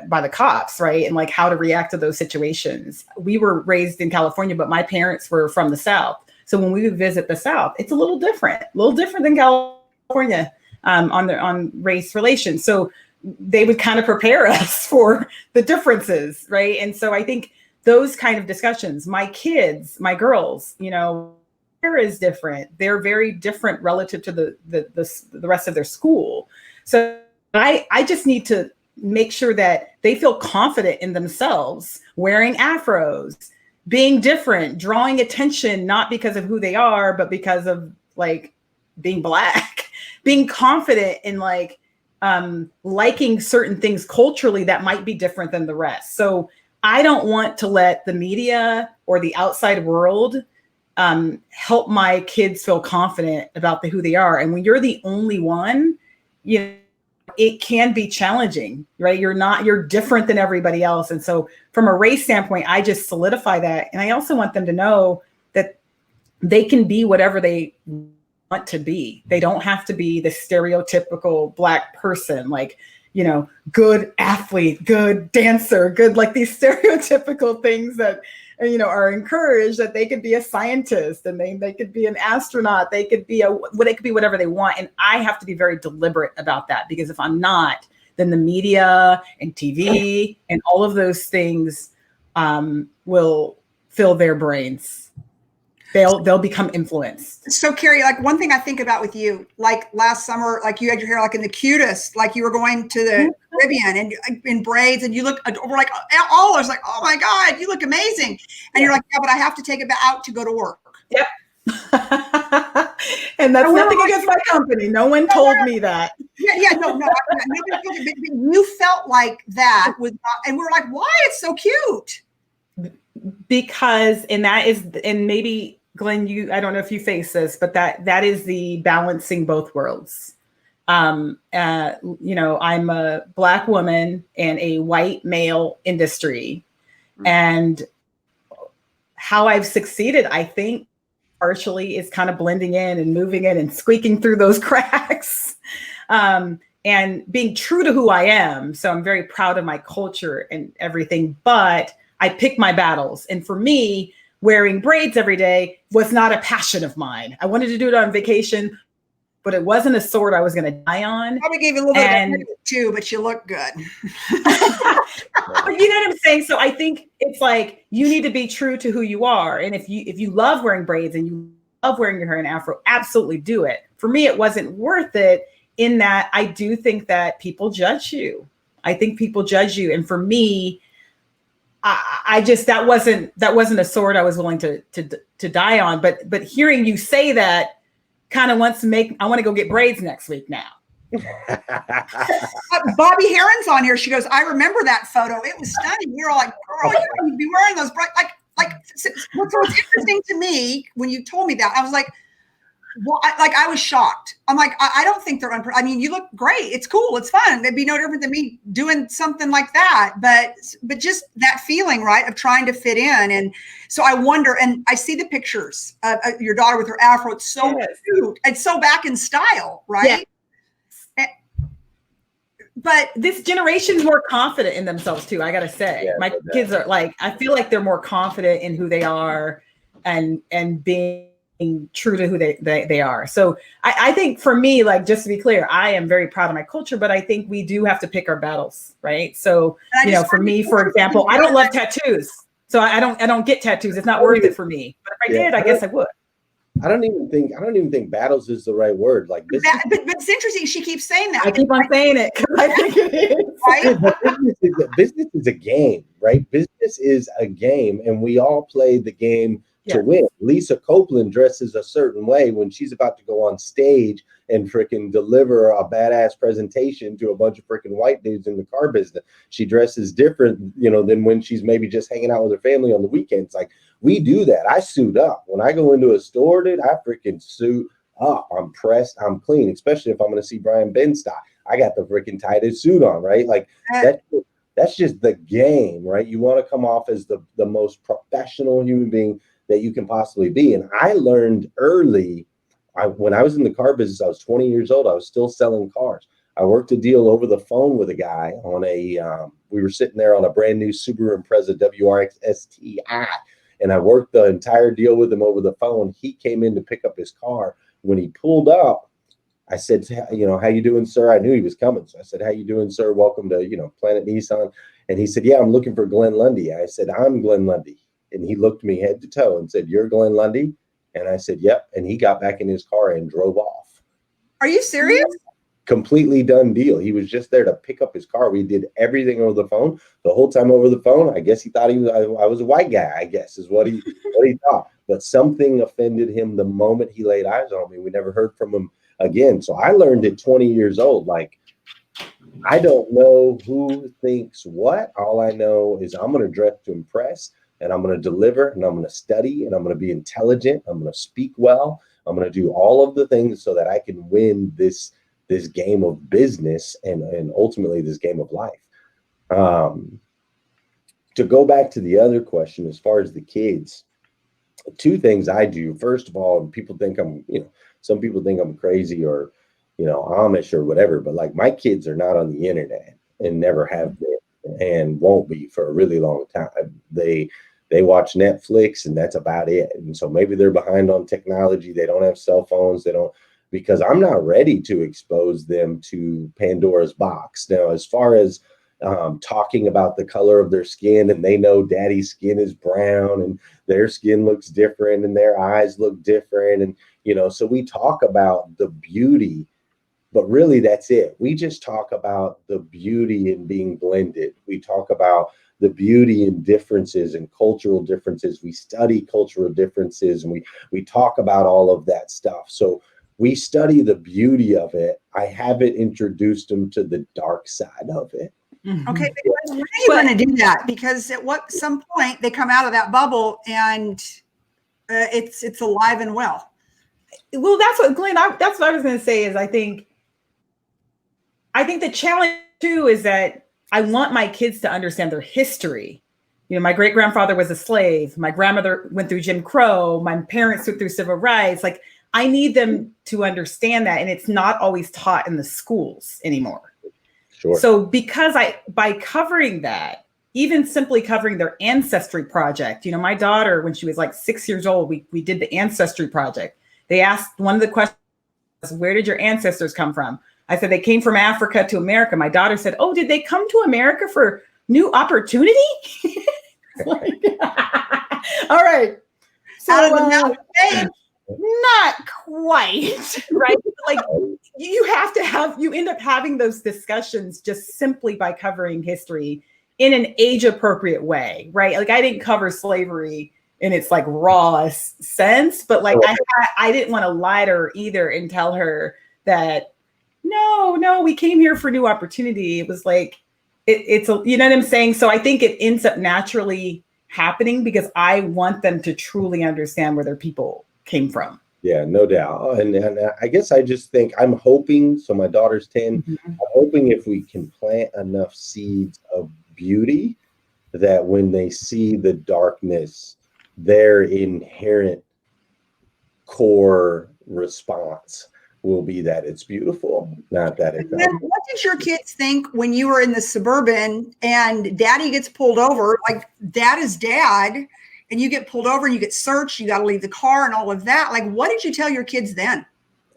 B: by the cops, right? And like how to react to those situations. We were raised in California, but my parents were from the South. So when we would visit the South, it's a little different than California on race relations. So they would kind of prepare us for the differences, right? And so I think those kind of discussions, my kids, my girls, is different. They're very different relative to the rest of their school. So I just need to make sure that they feel confident in themselves, wearing afros, being different, drawing attention, not because of who they are, but because of like being Black, being confident in like liking certain things culturally that might be different than the rest. So I don't want to let the media or the outside world help my kids feel confident about who they are. And when you're the only one, it can be challenging, right? You're different than everybody else. And so from a race standpoint, I just solidify that. And I also want them to know that they can be whatever they want to be. They don't have to be the stereotypical Black person, like, good athlete, good dancer, good, like these stereotypical things that, are encouraged, that they could be a scientist and they could be an astronaut. They could be whatever they want. And I have to be very deliberate about that, because if I'm not, then the media and TV and all of those things will fill their brains. They'll become influenced.
A: So Kerri, like one thing I think about with you, like last summer, like you had your hair like in the cutest, like you were going to the Caribbean and in braids, and you look, we're like all of us like, oh my God, you look amazing. And you're like, yeah, but I have to take it out to go to work.
B: Yep. And that's nothing against my company. No one told me that.
A: No. You felt like that was not, and we're like, why? It's so cute.
B: Because, and maybe Glen, I don't know if you face this, but that is the balancing both worlds. I'm a Black woman in a white male industry, and how I've succeeded, I think, partially is kind of blending in and moving in and squeaking through those cracks, and being true to who I am. So I'm very proud of my culture and everything, but I pick my battles. And for me, wearing braids every day was not a passion of mine. I wanted to do it on vacation, but it wasn't a sword I was going to die on.
A: Probably gave you a little bit of credit too, but you look good.
B: But you know what I'm saying? So I think it's like, you need to be true to who you are. And if you love wearing braids and you love wearing your hair in afro, absolutely do it. For me, it wasn't worth it, in that I do think that people judge you. I think people judge you. And for me, I just, that wasn't a sword I was willing to die on. But hearing you say that kind of wants to I want to go get braids next week now.
A: Bobby Heron's on here. She goes, I remember that photo. It was stunning. We were all like, girl, you need to be wearing those bright. Like, like, what's interesting to me when you told me that, I was like, well, I was shocked. I'm like, I don't think they're I mean, you look great. It's cool. It's fun. It'd be no different than me doing something like that. But just that feeling, right, of trying to fit in. And so I wonder, and I see the pictures of your daughter with her afro. It's so cute. It's so back in style, right?
B: Yeah. But this generation's more confident in themselves too. I gotta say, my kids are like, I feel like they're more confident in who they are and being true to who they are. So I think for me, like, just to be clear, I am very proud of my culture, but I think we do have to pick our battles, right? So, you know, for me, for example, I don't love tattoos. So I don't get tattoos. It's not worth it for me. But if I did, I guess I would.
C: I don't even think battles is the right word. Like,
A: but it's interesting. She keeps saying that.
B: I keep on saying it because I think it is.
A: Right?
C: Business is a game, right? Business is a game, and we all play the game to win. Lisa Copeland dresses a certain way when she's about to go on stage and freaking deliver a badass presentation to a bunch of freaking white dudes in the car business. She dresses different, you know, than when she's maybe just hanging out with her family on the weekends. Like, we do that. I suit up. When I go into a store, dude, I freaking suit up. I'm pressed. I'm clean, especially if I'm going to see Brian Benstock. I got the freaking tightest suit on, right? Like, that's just the game, right? You want to come off as the most professional human being that you can possibly be. And I learned early, when I was in the car business, I was 20 years old. I was still selling cars. I worked a deal over the phone with a guy on we were sitting there on a brand new Subaru Impreza WRX STI. And I worked the entire deal with him over the phone. He came in to pick up his car. When he pulled up, I said, you know, how you doing, sir? I knew he was coming. So I said, how you doing, sir? Welcome to, you know, Planet Nissan. And he said, yeah, I'm looking for Glen Lundy. I said, I'm Glen Lundy. And he looked me head to toe and said, you're Glen Lundy? And I said, yep. And he got back in his car and drove off.
A: Are you serious?
C: Completely done deal. He was just there to pick up his car. We did everything over the phone. The whole time over the phone, I guess he thought I was a white guy, I guess is what he thought. But something offended him the moment he laid eyes on me. We never heard from him again. So I learned at 20 years old, like, I don't know who thinks what. All I know is I'm going to dress to impress, and I'm going to deliver, and I'm going to study, and I'm going to be intelligent. I'm going to speak well. I'm going to do all of the things so that I can win this game of business and ultimately this game of life. To go back to the other question, as far as the kids, two things I do. First of all, and people think some people think I'm crazy or, you know, Amish or whatever, but like, my kids are not on the internet and never have been and won't be for a really long time. They watch Netflix and that's about it. And so maybe they're behind on technology. They don't have cell phones. Because I'm not ready to expose them to Pandora's box. Now, as far as talking about the color of their skin, and they know daddy's skin is brown and their skin looks different and their eyes look different. And, you know, so we talk about the beauty, but really that's it. We just talk about the beauty in being blended. We talk about the beauty in differences and cultural differences. We study cultural differences and we talk about all of that stuff. So we study the beauty of it. I haven't introduced them to the dark side of it.
B: Mm-hmm.
A: Okay, when are you going to do that? Because at some point they come out of that bubble and it's alive and well.
B: Well, that's what Glenn. That's what I was going to say. Is I think the challenge too is that I want my kids to understand their history. You know, my great grandfather was a slave. My grandmother went through Jim Crow. My parents went through civil rights. Like, I need them to understand that, and it's not always taught in the schools anymore.
C: Sure.
B: So by covering that, even simply covering their ancestry project, you know, my daughter, when she was like 6 years old, we did the ancestry project. They asked, one of the questions, where did your ancestors come from? I said, they came from Africa to America. My daughter said, oh, did they come to America for new opportunity? Like, all right. So, not quite, right? Like, you end up having those discussions just simply by covering history in an age appropriate way, right? Like, I didn't cover slavery in its like raw sense, but like, I didn't want to lie to her either and tell her that no, we came here for new opportunity. It was like, it's you know what I'm saying? So I think it ends up naturally happening because I want them to truly understand where their people came from.
C: Yeah, no doubt. And I guess I just think I'm hoping, so my daughter's 10, I'm hoping if we can plant enough seeds of beauty that when they see the darkness, their inherent core response will be that it's beautiful, not that it's
A: Then what did your kids think when you were in the Suburban and daddy gets pulled over? Like, dad is dad, and you get pulled over and you get searched, you got to leave the car and all of that. Like, what did you tell your kids then?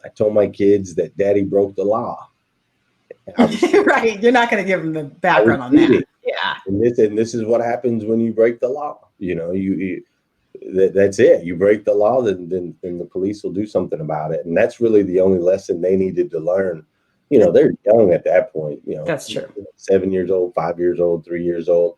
C: I told my kids that daddy broke the law.
B: Right. You're not going to give them the background on that. Yeah.
C: And this is what happens when you break the law. You know, that's it. You break the law, then the police will do something about it. And that's really the only lesson they needed to learn. You know, they're young at that point. You know,
B: that's true.
C: 7 years old, 5 years old, 3 years old.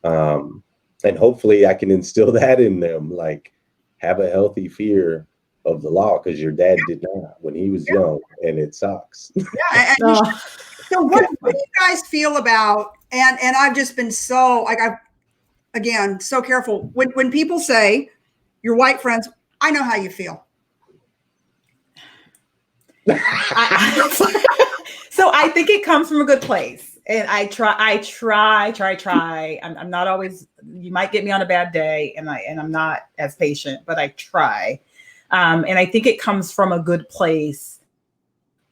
C: And hopefully I can instill that in them, like have a healthy fear of the law, because your dad did not when he was young, and it sucks.
A: Yeah. So what do you guys feel about, and I've just been so, like, again, so careful when people say, your white friends, I know how you feel.
B: So I think it comes from a good place. And I try. I'm not always, you might get me on a bad day and I'm not as patient, but I try. And I think it comes from a good place,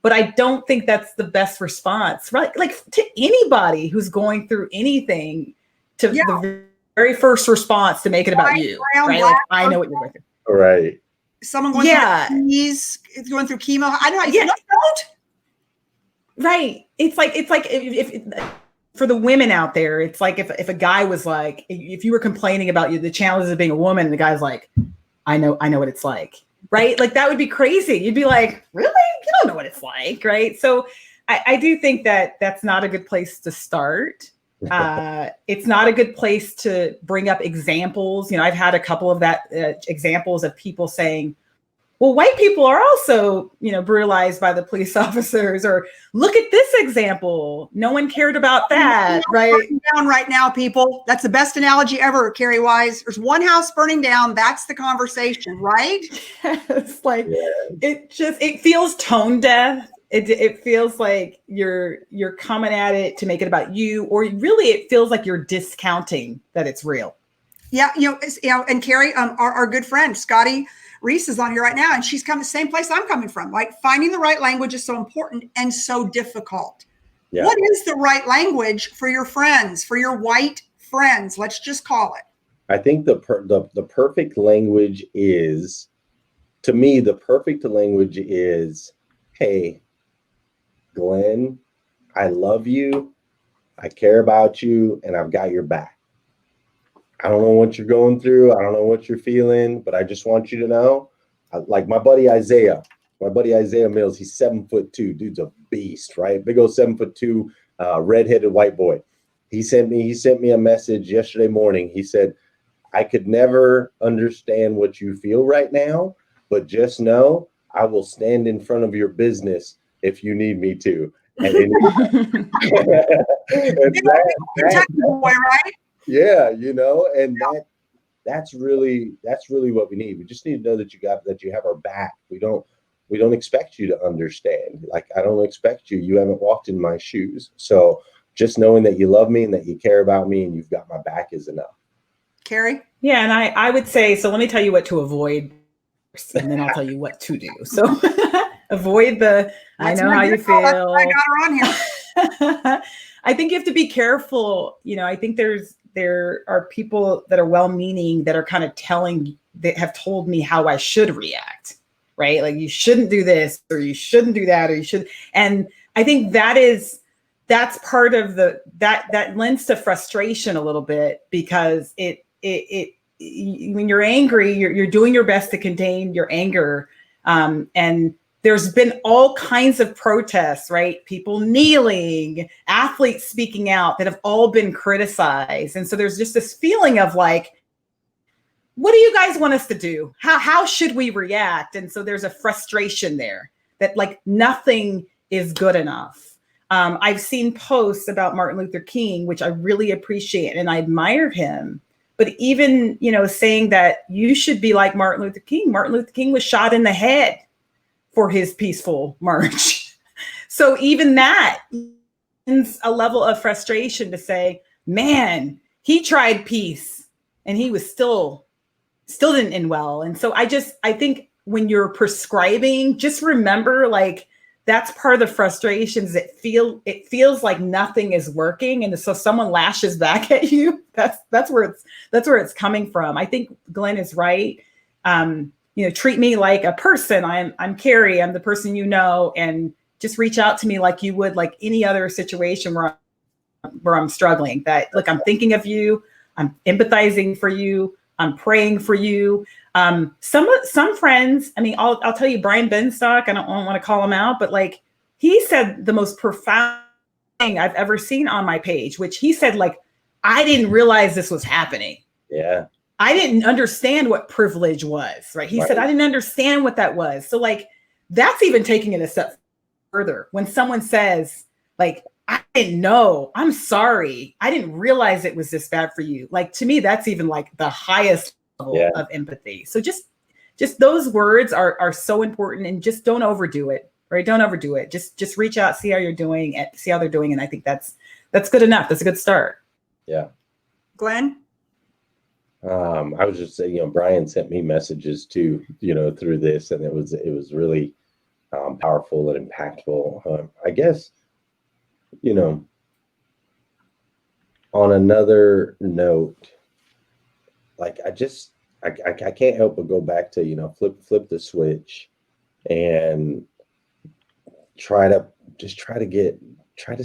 B: but I don't think that's the best response, right? Like to anybody who's going through anything, the very first response to make it about you, right? Like, I know what you're going through.
C: Right.
A: Someone going through keys, going through chemo. I know how you feel. No, don't.
B: Right. It's like if for the women out there, it's like if a guy was like, if you were complaining about the challenges of being a woman, and the guy's like, I know what it's like, right? Like that would be crazy. You'd be like, really? You don't know what it's like, right? So I do think that that's not a good place to start. It's not a good place to bring up examples. You know, I've had a couple of that examples of people saying, well, white people are also, brutalized by the police officers, or look at this example. No one cared about that, right?
A: Burning down right now, people. That's the best analogy ever, Kerri Wise. There's one house burning down. That's the conversation, right?
B: It's like, it feels tone deaf. It feels like you're coming at it to make it about you, or really it feels like you're discounting that it's real.
A: Yeah, and Kerri, our good friend Scotty Reese is on here right now, and she's come the same place I'm coming from. Like, finding the right language is so important and so difficult. Yeah. What is the right language for your friends, for your white friends? Let's just call it.
C: I think the perfect language is, to me, the perfect language is, hey, Glen, I love you, I care about you, and I've got your back. I don't know what you're going through. I don't know what you're feeling, but I just want you to know, like my buddy Isaiah Mills, he's 7'2", dude's a beast, right? Big old 7'2", redheaded white boy. He sent me a message yesterday morning. He said, I could never understand what you feel right now, but just know I will stand in front of your business if you need me to. And
A: boy, right?
C: Yeah, and that's really what we need. We just need to know that you have our back. We don't expect you to understand. Like, I don't expect you. You haven't walked in my shoes. So just knowing that you love me and that you care about me and you've got my back is enough.
A: Kerri?
B: Yeah, and I would say, so let me tell you what to avoid, and then I'll tell you what to do. So avoid I know how you feel.
A: That's why I got her on here.
B: I think you have to be careful. I think there are people that are well-meaning that are kind of that have told me how I should react, right? Like, you shouldn't do this, or you shouldn't do that, or you should. And I think that's part of that lends to frustration a little bit, because when you're angry, you're doing your best to contain your anger. And there's been all kinds of protests, right? People kneeling, athletes speaking out, that have all been criticized. And so there's just this feeling of like, what do you guys want us to do? How should we react? And so there's a frustration there that, like, nothing is good enough. I've seen posts about Martin Luther King, which I really appreciate, and I admire him But even, saying that you should be like Martin Luther King. Martin Luther King was shot in the head for his peaceful march. So even that is a level of frustration to say, man, he tried peace and he was still didn't end well. And so I think when you're prescribing, just remember, like, that's part of the frustrations. It feels like nothing is working. And so someone lashes back at you. That's where it's coming from. I think Glen is right. Treat me like a person. I'm Kerri. I'm the person, and just reach out to me like you would like any other situation where I'm struggling. That, look, I'm thinking of you. I'm empathizing for you. I'm praying for you. Some friends, I'll tell you, Brian Benstock, I don't want to call him out, but like, he said the most profound thing I've ever seen on my page, which he said, like, I didn't realize this was happening.
C: Yeah.
B: I didn't understand what privilege was, right? He said, I didn't understand what that was. So like, that's even taking it a step further. When someone says, like, I didn't know, I'm sorry, I didn't realize it was this bad for you. Like, to me, that's even like the highest level of empathy. So just those words are so important, and just don't overdo it, right? Don't overdo it. Just reach out, see how you're doing, and see how they're doing. And I think that's good enough. That's a good start.
C: Yeah.
A: Glen?
C: I was just saying, Brian sent me messages too, through this, and it was really powerful and impactful. I guess, on another note, like, I can't help but go back to, flip the switch and try to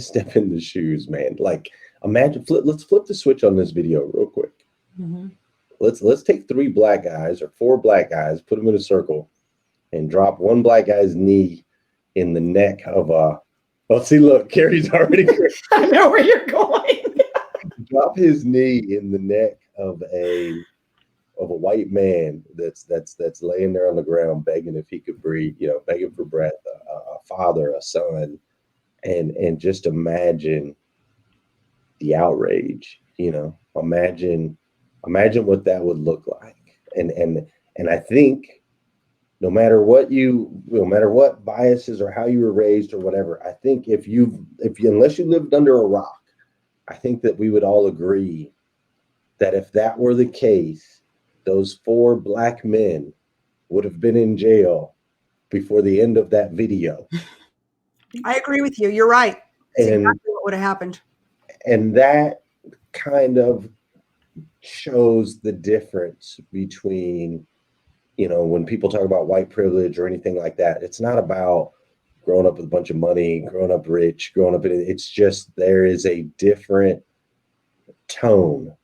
C: step in the shoes, man. Like, imagine, let's flip the switch on this video real quick.
B: Mm-hmm.
C: Let's take 3 black guys or 4 black guys, put them in a circle, and drop one black guy's knee in the neck of a. Oh, see, look, Kerri's already.
B: I know where you're going.
C: Drop his knee in the neck of a white man that's laying there on the ground begging if he could breathe, begging for breath, a father, a son, and just imagine the outrage. Imagine what that would look like. And I think no matter what biases or how you were raised or whatever, I think unless you lived under a rock, I think that we would all agree that if that were the case, those 4 black men would have been in jail before the end of that video.
A: I agree with you. You're right. That's exactly what would have happened.
C: And that kind of shows the difference between, when people talk about white privilege or anything like that. It's not about growing up with a bunch of money, growing up rich, it's just, there is a different tone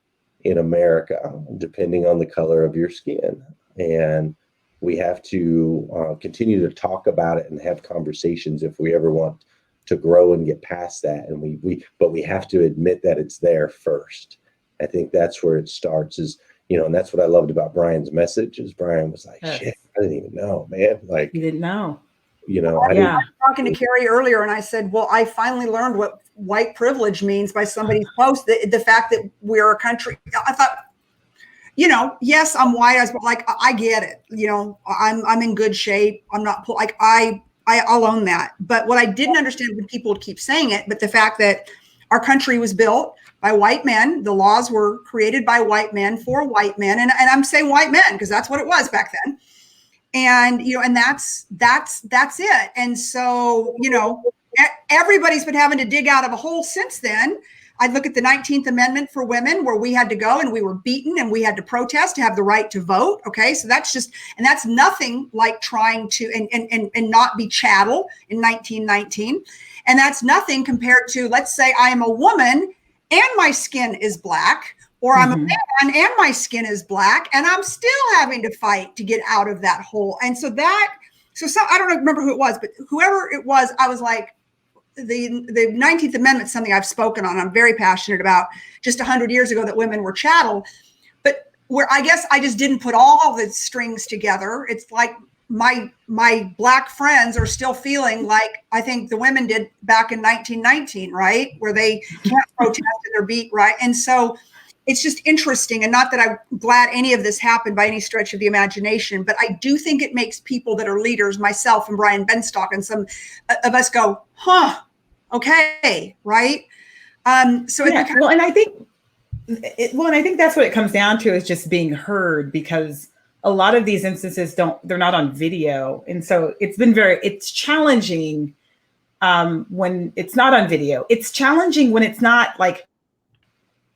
C: in America depending on the color of your skin. And we have to continue to talk about it and have conversations if we ever want to grow and get past that. And but we have to admit that it's there first. I think that's where it starts, is, and that's what I loved about Brian's message, is Brian was like, shit, I didn't even know, man. Like,
B: You didn't know.
C: I
A: was talking to Kerri earlier, and I said, well, I finally learned what white privilege means by somebody's post. The fact that we're a country, I thought, yes, I'm white, but like, I get it. I'm in good shape. I'm not like, I'll own that. But what I didn't understand, when people would keep saying it, but the fact that our country was built by white men, the laws were created by white men for white men, and I'm saying white men because that's what it was back then. And and that's it. And so everybody's been having to dig out of a hole since then. I look at the 19th Amendment for women, where we had to go and we were beaten and we had to protest to have the right to vote. Okay, so that's nothing like trying to and not be chattel in 1919, and that's nothing compared to, let's say I am a woman and my skin is black, or I'm a man and my skin is black, and I'm still having to fight to get out of that hole. And so I don't remember who it was, but whoever it was, I was like, the 19th Amendment is something I've spoken on. I'm very passionate about. Just 100 years ago, that women were chattel, but where I guess I just didn't put all the strings together. It's like my black friends are still feeling like I think the women did back in 1919, right? Where they can't protest and they're beat, right? And so it's just interesting, and not that I'm glad any of this happened by any stretch of the imagination, but I do think it makes people that are leaders, myself and Brian Benstock and some of us, go, huh, okay, right? So
B: yeah. Well, and I think that's what it comes down to, is just being heard, because a lot of these instances they're not on video, and so it's challenging when it's not on video. It's challenging when it's not like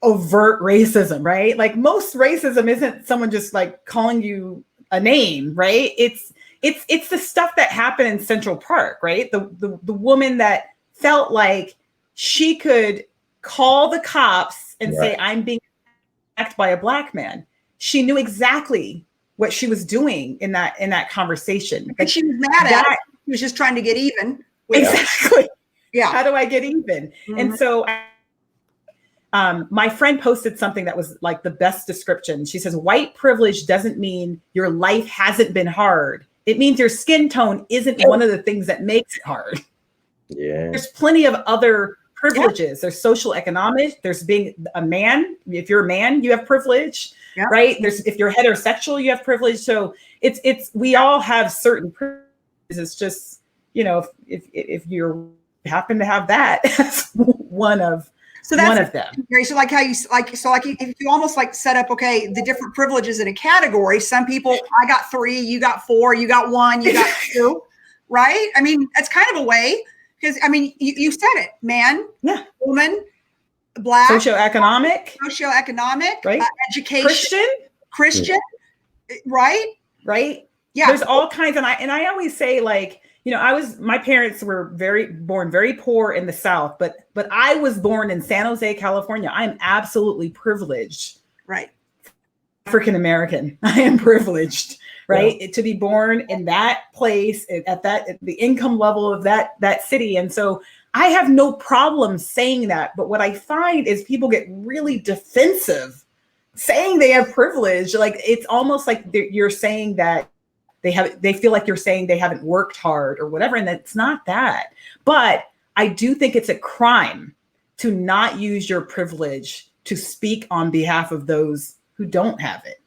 B: overt racism, right? Like, most racism isn't someone just like calling you a name, right? It's the stuff that happened in Central Park, right? The woman that felt like she could call the cops and say, I'm being attacked by a Black man. She knew exactly what she was doing in that conversation.
A: Like, she was mad at it. She was just trying to get even.
B: Exactly.
A: Yeah.
B: How do I get even? Mm-hmm. And so my friend posted something that was like the best description. She says, white privilege doesn't mean your life hasn't been hard. It means your skin tone isn't one of the things that makes it hard.
C: Yeah.
B: There's plenty of other privileges. There's social economic. There's being a man. If you're a man, you have privilege, right? If you're heterosexual, you have privilege. So it's we all have certain privileges. It's just, if you happen to have that, that's one of them.
A: So like how you if you almost like set up, okay, the different privileges in a category. Some people, I got 3, you got 4, you got 1, you got 2, right? I mean, that's kind of a way, because I mean, you said it, man, woman, Black,
B: socioeconomic,
A: right? Education, Christian, right? Yeah.
B: There's all kinds, and I always say, like, my parents were born very poor in the South, but I was born in San Jose, California. I am absolutely privileged.
A: Right.
B: African American. I am privileged, right? To be born in that place at the income level of that city. And so I have no problem saying that. But what I find is people get really defensive saying they have privilege. Like, it's almost like you're saying that they feel like you're saying they haven't worked hard or whatever. And it's not that. But I do think it's a crime to not use your privilege to speak on behalf of those who don't have it.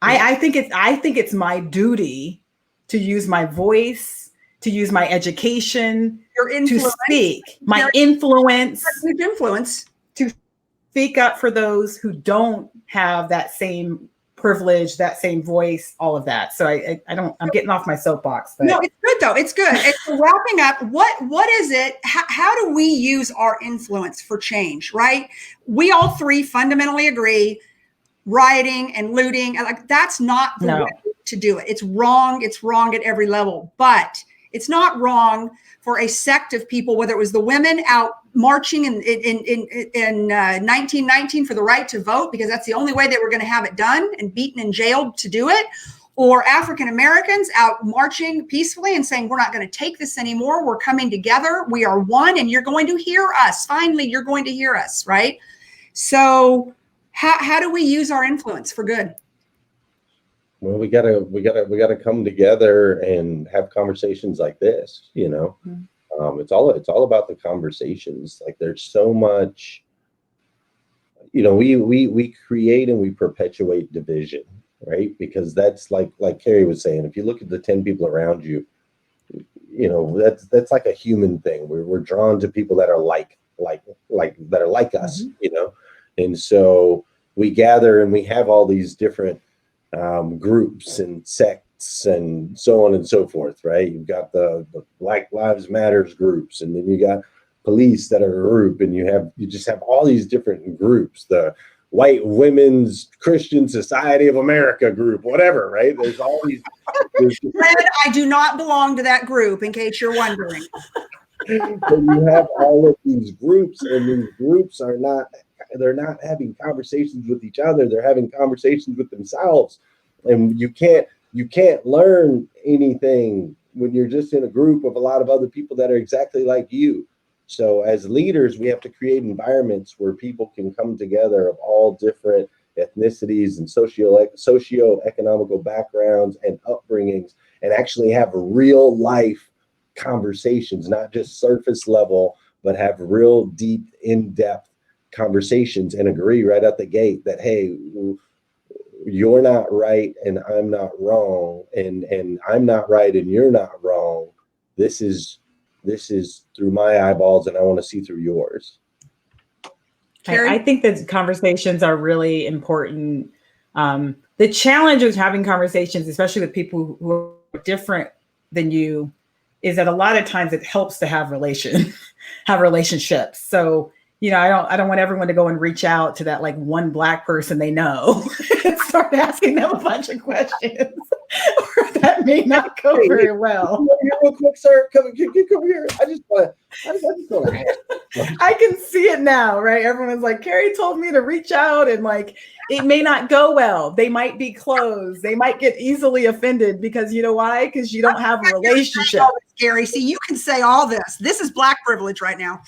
B: I think it's my duty to use my voice, to use my education, to speak, my influence to speak up for those who don't have that same privilege, that same voice, all of that. So I'm getting off my soapbox. But.
A: No, it's good though. It's good. And so wrapping up, what is it? How do we use our influence for change, right? We all 3 fundamentally agree, rioting and looting, like, that's not the way to do it. It's wrong. It's wrong at every level, but it's not wrong for a sect of people, whether it was the women out marching in 1919 for the right to vote, because that's the only way they were going to have it done, and beaten and jailed to do it, or African Americans out marching peacefully and saying, we're not going to take this anymore. We're coming together. We are one, and you're going to hear us. Finally, you're going to hear us, right? So how do we use our influence for good?
C: Well, we gotta come together and have conversations like this. It's all about the conversations. Like, there's so much. We create and we perpetuate division, right? Because that's like Kerri was saying. If you look at the 10 people around you, that's like a human thing. We're drawn to people that are like us, and so we gather and we have all these different groups and sects and so on and so forth, right? You've got the Black Lives Matters groups, and then you got police that are a group, and you just have all these different groups, the White Women's Christian Society of America group, whatever, right? There's all these.
A: I do not belong to that group, in case you're wondering.
C: So you have all of these groups, and these groups they're not having conversations with each other. They're having conversations with themselves. And you can't learn anything when you're just in a group of a lot of other people that are exactly like you. So as leaders, we have to create environments where people can come together of all different ethnicities and socio-economical backgrounds and upbringings, and actually have real life conversations, not just surface level, but have real deep, in-depth conversations and agree right at the gate that, hey, you're not right and I'm not wrong, and I'm not right and you're not wrong. This is through my eyeballs, and I want to see through yours.
B: I think that conversations are really important. The challenge of having conversations, especially with people who are different than you, is that a lot of times it helps to have relationships. So, I don't want everyone to go and reach out to that like one Black person they know and start asking them a bunch of questions, or that may not go very well.
C: Real quick, sir, come here. I just want to ask.
B: I can see it now, right? Everyone's like, Kerri told me to reach out, and like, it may not go well. They might be closed. They might get easily offended because you know why? Because you don't have a relationship.
A: Kerri, see, you can say all this. This is Black privilege right now.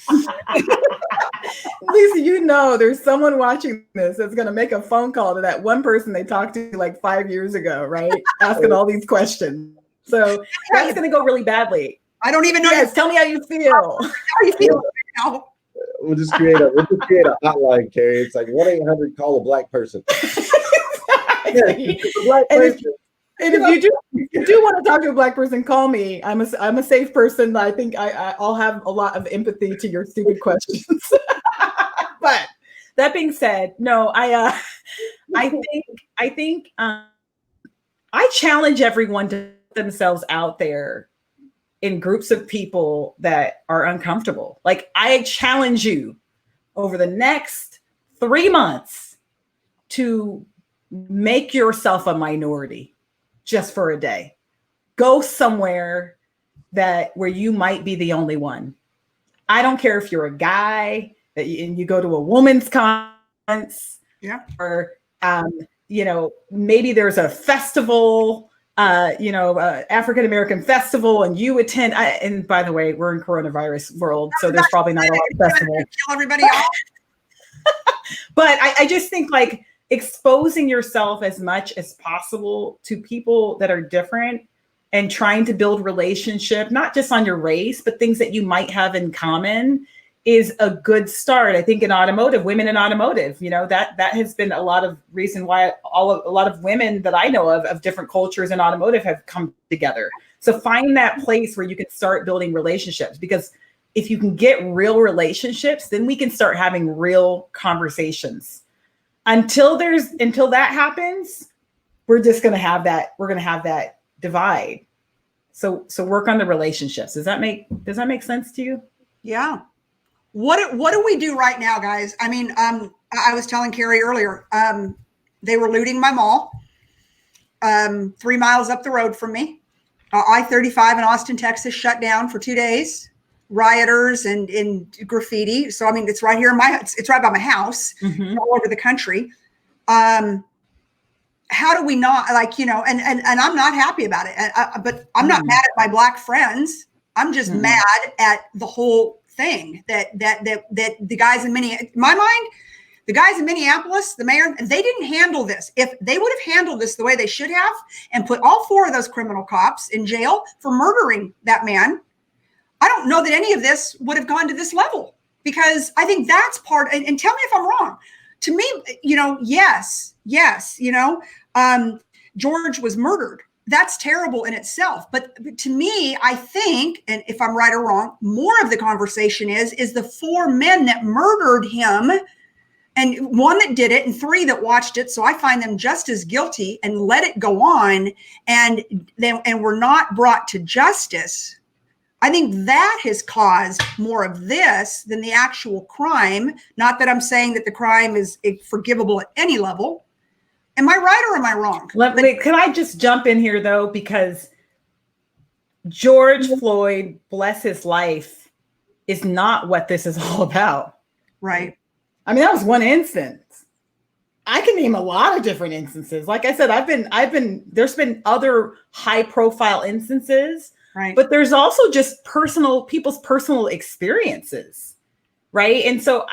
B: Lisa, there's someone watching this that's going to make a phone call to that one person they talked to like 5 years ago, right? Asking all these questions. So that's going to go really badly.
A: I don't even know.
B: Yes, tell me how you feel.
A: How you feel now?
C: We'll just create a hotline, Kerri. It's like 1-800 call a Black person.
B: Exactly.
C: Black person.
B: And if you do want to talk to a Black person, call me. I'm a safe person. I think I'll have a lot of empathy to your stupid questions. But that being said, no, I think I challenge everyone to put themselves out there in groups of people that are uncomfortable. Like, I challenge you over the next 3 months to make yourself a minority. Just for a day. Go somewhere where you might be the only one. I don't care if you're a guy and you go to a woman's conference, or maybe there's a festival, African American festival, and you attend. And by the way, we're in coronavirus world, so there's probably not a lot of festivals.
A: Kill everybody off.
B: But I just think like exposing yourself as much as possible to people that are different and trying to build relationship, not just on your race, but things that you might have in common, is a good start. I think in automotive, women in automotive, that has been a lot of reason why a lot of women that I know of different cultures in automotive have come together. So find that place where you can start building relationships, because if you can get real relationships, then we can start having real conversations. Until that happens, we're just going to have that. We're going to have that divide. So work on the relationships. Does that make sense to you?
A: Yeah. What do we do right now, guys? I mean, I was telling Kerri earlier, they were looting my mall, 3 miles up the road from me. I-35 in Austin, Texas, shut down for 2 days. Rioters and graffiti. So I mean, it's right here in it's right by my house, all over the country. How do we not and I'm not happy about it. But I'm not mad at my Black friends. I'm just mad at the whole thing that the guys in the guys in Minneapolis, the mayor, they didn't handle this. If they would have handled this the way they should have and put all 4 of those criminal cops in jail for murdering that man, I don't know that any of this would have gone to this level, because I think that's part, and tell me if I'm wrong. To me, yes, George was murdered. That's terrible in itself. But to me, I think, and if I'm right or wrong, more of the conversation is the 4 men that murdered him, and 1 that did it and 3 that watched it. So I find them just as guilty and let it go on, and were not brought to justice. I think that has caused more of this than the actual crime. Not that I'm saying that the crime is forgivable at any level. Am I right or am I wrong?
B: Can I just jump in here though? Because George Floyd, bless his life, is not what this is all about.
A: Right.
B: I mean, that was one instance. I can name a lot of different instances. Like I said, there's been other high profile instances.
A: Right.
B: But there's also just people's personal experiences, right? And so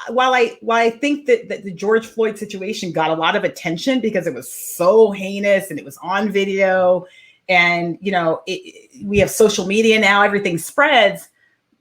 B: while I think that the George Floyd situation got a lot of attention because it was so heinous and it was on video, and we have social media now, everything spreads.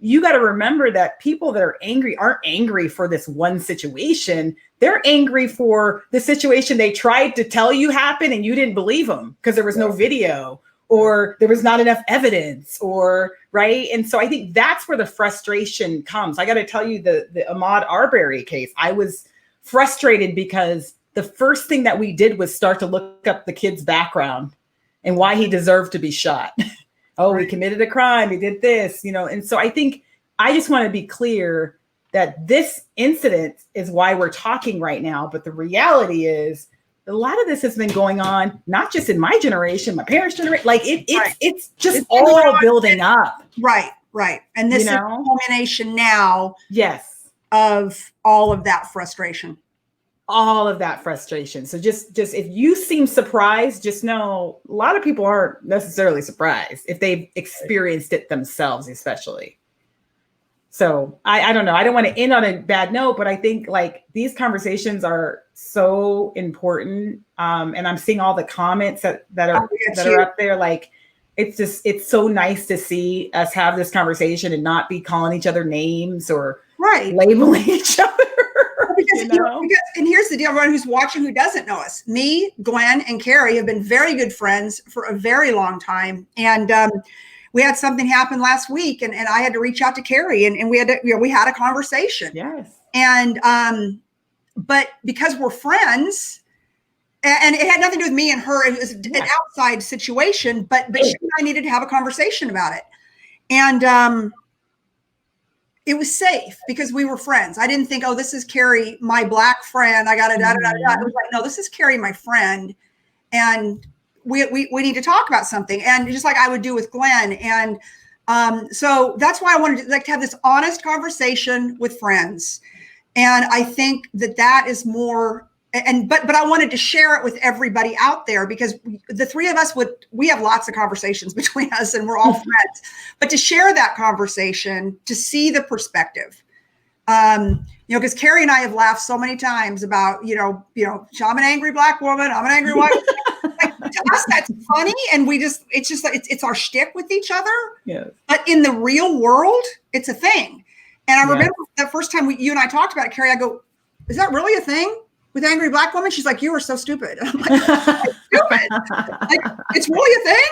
B: you got to remember that people that are angry aren't angry for this one situation. They're angry for the situation they tried to tell you happened and you didn't believe them because there was no video or there was not enough evidence or right. And so I think that's where the frustration comes. I got to tell you the Ahmaud Arbery case. I was frustrated because the first thing that we did was start to look up the kid's background and why he deserved to be shot. Oh, he committed a crime. He did this, And so I think I just want to be clear that this incident is why we're talking right now. But the reality is a lot of this has been going on, not just in my generation, my parents' generation. Like it's just all building up.
A: Right. And this is the culmination now.
B: Yes.
A: Of all of that frustration.
B: So just if you seem surprised, just know a lot of people aren't necessarily surprised if they've experienced it themselves, especially. So I don't know. I don't want to end on a bad note, but I think like these conversations are so important. And I'm seeing all the comments that are up there. Like it's so nice to see us have this conversation and not be calling each other names or labeling each other.
A: Because, and here's the deal, everyone who's watching who doesn't know us. Me, Glen, and Kerri have been very good friends for a very long time. And we had something happen last week and I had to reach out to Kerri and we had a conversation.
B: Yes.
A: And but because we're friends, and it had nothing to do with me and her, it was an outside situation, but she and I needed to have a conversation about it. And it was safe because we were friends. I didn't think, oh, this is Kerri, my Black friend. I got to da da da da. I was like, no, this is Kerri, my friend, and we need to talk about something. And just like I would do with Glen, and so that's why I wanted to have this honest conversation with friends. And I think that is more. But I wanted to share it with everybody out there because the three of us we have lots of conversations between us and we're all friends, but to share that conversation, to see the perspective, because Kerri and I have laughed so many times about, I'm an angry Black woman, I'm an angry white woman. Like, to us, that's funny. And it's our shtick with each other.
B: Yes.
A: But in the real world, it's a thing. And I remember the first time you and I talked about it, Kerri, I go, is that really a thing? With angry Black women? She's like, you are so stupid. I'm like, stupid. Like, it's really a thing?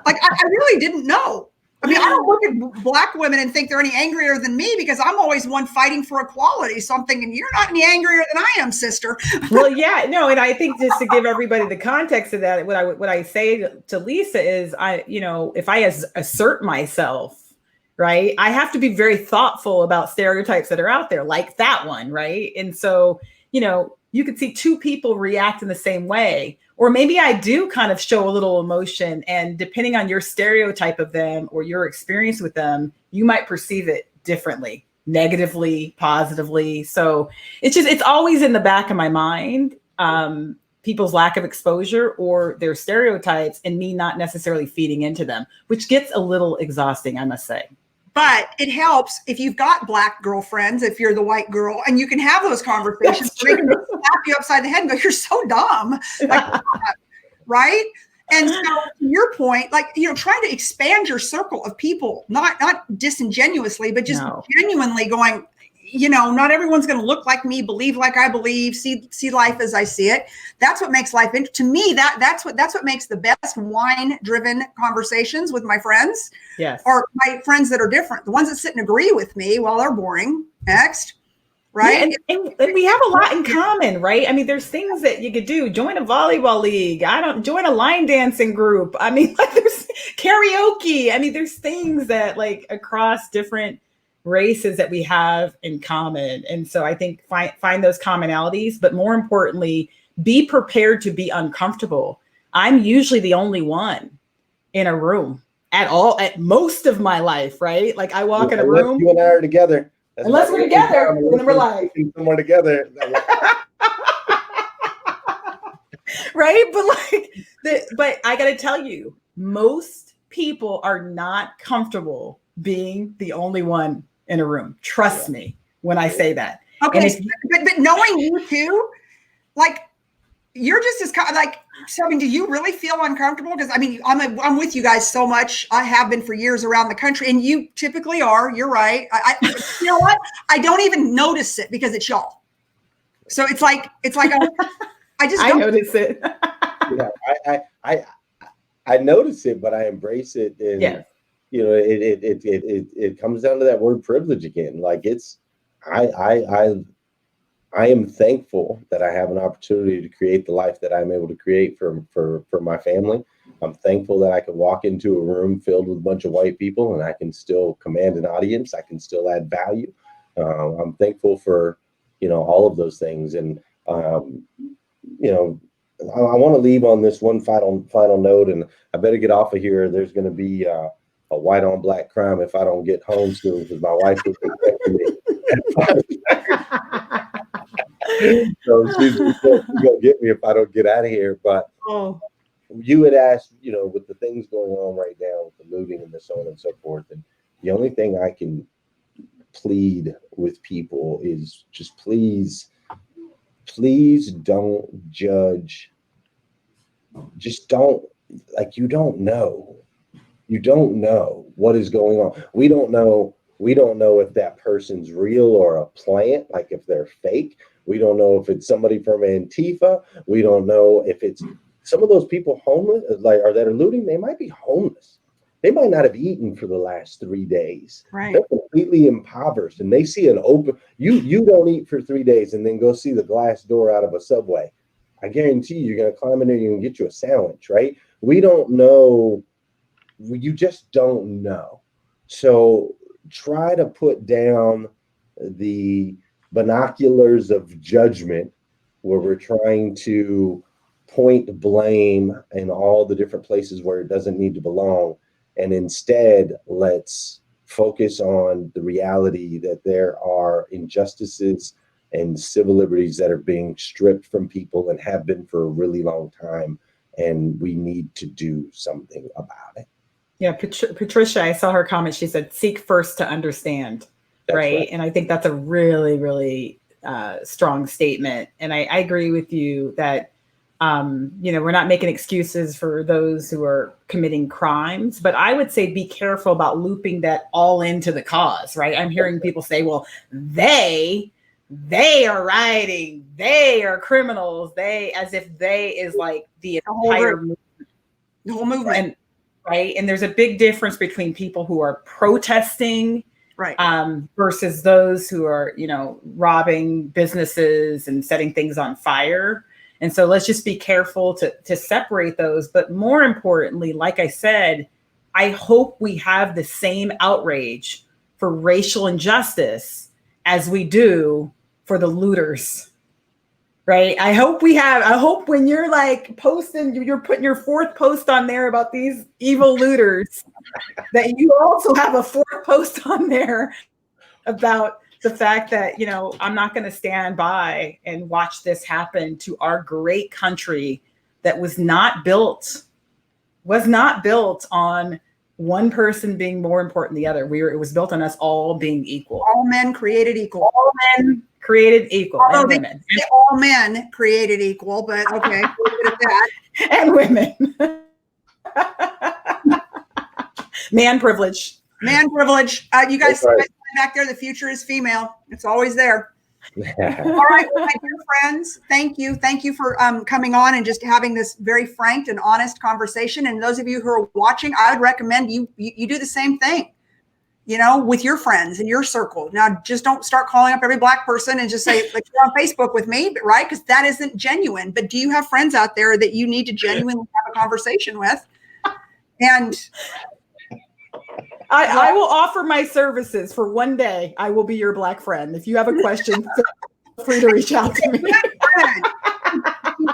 A: Like, I really didn't know. I mean, I don't look at Black women and think they're any angrier than me because I'm always one fighting for equality. So I'm thinking, you're not any angrier than I am, sister.
B: Well, yeah, no. And I think just to give everybody the context of that, what I say to Lisa is if I assert myself, right, I have to be very thoughtful about stereotypes that are out there like that one. Right. And so, you could see two people react in the same way, or maybe I do kind of show a little emotion, and depending on your stereotype of them or your experience with them, you might perceive it differently, negatively, positively. So it's always in the back of my mind, people's lack of exposure or their stereotypes and me not necessarily feeding into them, which gets a little exhausting, I must say.
A: But it helps if you've got Black girlfriends, if you're the white girl, and you can have those conversations. They can slap you upside the head and go, you're so dumb. Like, right? And so to your point, like, trying to expand your circle of people, not disingenuously, but just genuinely going, not everyone's going to look like me, believe like I believe, see life as I see it. That's what makes life to me. That's what makes the best wine-driven conversations with my friends.
B: Yes.
A: Or my friends that are different. The ones that sit and agree with me, well, they're boring. Next. Right.
B: Yeah, and we have a lot in common, right? I mean, there's things that you could do. Join a volleyball league. Join a line dancing group. I mean, like there's karaoke. I mean, there's things that like across different races that we have in common. And so I think find those commonalities, but more importantly, be prepared to be uncomfortable. I'm usually the only one in a room at most of my life, right? Like I walk in a room.
C: You and I are together.
B: Unless we're together, and then we're like
C: somewhere together.
B: Right? But I gotta tell you, most people are not comfortable being the only one in a room. Trust me when I say that.
A: Okay, but knowing you too, like you're just as like, so I mean, do you really feel uncomfortable? Because I mean, I'm with you guys so much. I have been for years around the country, and you typically are. You're right. You know what? I don't even notice it because it's y'all. So it's like I just don't
B: notice it.
C: I notice it, but I embrace it, and you know, it comes down to that word privilege again. Like I am thankful that I have an opportunity to create the life that I'm able to create for my family. I'm thankful that I can walk into a room filled with a bunch of white people and I can still command an audience. I can still add value. I'm thankful for, you know, all of those things. And, you know, I want to leave on this one final note, and I better get off of here. There's going to be a white on black crime if I don't get home soon, because my wife is expecting me. So she's gonna get me if I don't get out of here. But you had asked, you know, with the things going on right now with the looting and so on and so forth, and the only thing I can plead with people is just please don't judge. Just don't, like, you don't know what is going on. We don't know if that person's real or a plant, like if they're fake. We don't know if it's somebody from Antifa. We don't know if it's some of those people homeless, like, or that are looting. They might be homeless. They might not have eaten for the last 3 days.
A: Right.
C: They're completely impoverished, and they see an open. You don't eat for 3 days, and then go see the glass door out of a Subway. I guarantee you're going to climb in there. You're going to get you a sandwich, right? We don't know. You just don't know. So try to put down the binoculars of judgment where we're trying to point blame in all the different places where it doesn't need to belong. And instead, let's focus on the reality that there are injustices and civil liberties that are being stripped from people and have been for a really long time. And we need to do something about it.
B: Yeah, Patricia, I saw her comment. She said, seek first to understand. Right. And I think that's a really, really strong statement. And I agree with you that, you know, we're not making excuses for those who are committing crimes, but I would say be careful about looping that all into the cause. Right. I'm hearing people say, well, they are rioting, they are criminals, as if they is like the entire movement.
A: The whole movement.
B: Right. And there's a big difference between people who are protesting,
A: right,
B: versus those who are, you know, robbing businesses and setting things on fire. And so let's just be careful to separate those. But more importantly, like I said, I hope we have the same outrage for racial injustice as we do for the looters. Right. I hope when you're like posting, you're putting your fourth post on there about these evil looters, that you also have a fourth post on there about the fact that, you know, I'm not going to stand by and watch this happen to our great country that was not built on one person being more important than the other. It was built on us all being equal.
A: All men created equal.
B: All men created equal.
A: Although
B: and women.
A: All men created equal, but okay, we'll leave it at that.
B: And women. Man privilege.
A: Man privilege. You guys see back there, the future is female. It's always there. All right, well, my dear friends, thank you. Thank you for coming on and just having this very frank and honest conversation. And those of you who are watching, I would recommend you do the same thing, you know, with your friends in your circle. Now, just don't start calling up every Black person and just say, like, you're on Facebook with me, right? Because that isn't genuine. But do you have friends out there that you need to genuinely have a conversation with? And
B: I will offer my services for one day. I will be your Black friend. If you have a question, feel free to reach out to me.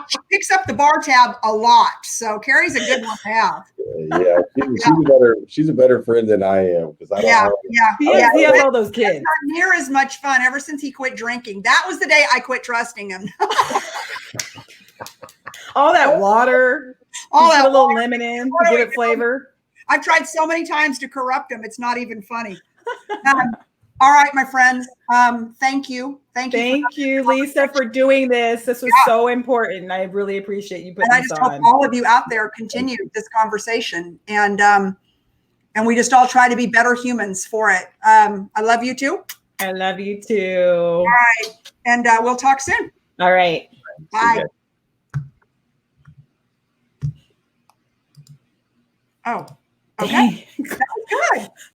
A: She picks up the bar tab a lot. So Kerri's a good one to have.
C: Yeah, she's a better friend than I am, because
B: He has all those kids.
A: It's not near as much fun ever since he quit drinking. That was the day I quit trusting him.
B: All that water, all that little lemon in to give it flavor.
A: I've tried so many times to corrupt him. It's not even funny. All right, my friends. Thank you. Thank you.
B: Thank you, Lisa, for doing this. This was so important. I really appreciate you putting
A: And I
B: this
A: just hope
B: on.
A: all of you out there continue this conversation, and we just all try to be better humans for it. I love you too.
B: I love you too.
A: All right, and we'll talk soon.
B: All right.
A: Bye. Oh, okay.
B: Dang.
A: That was good.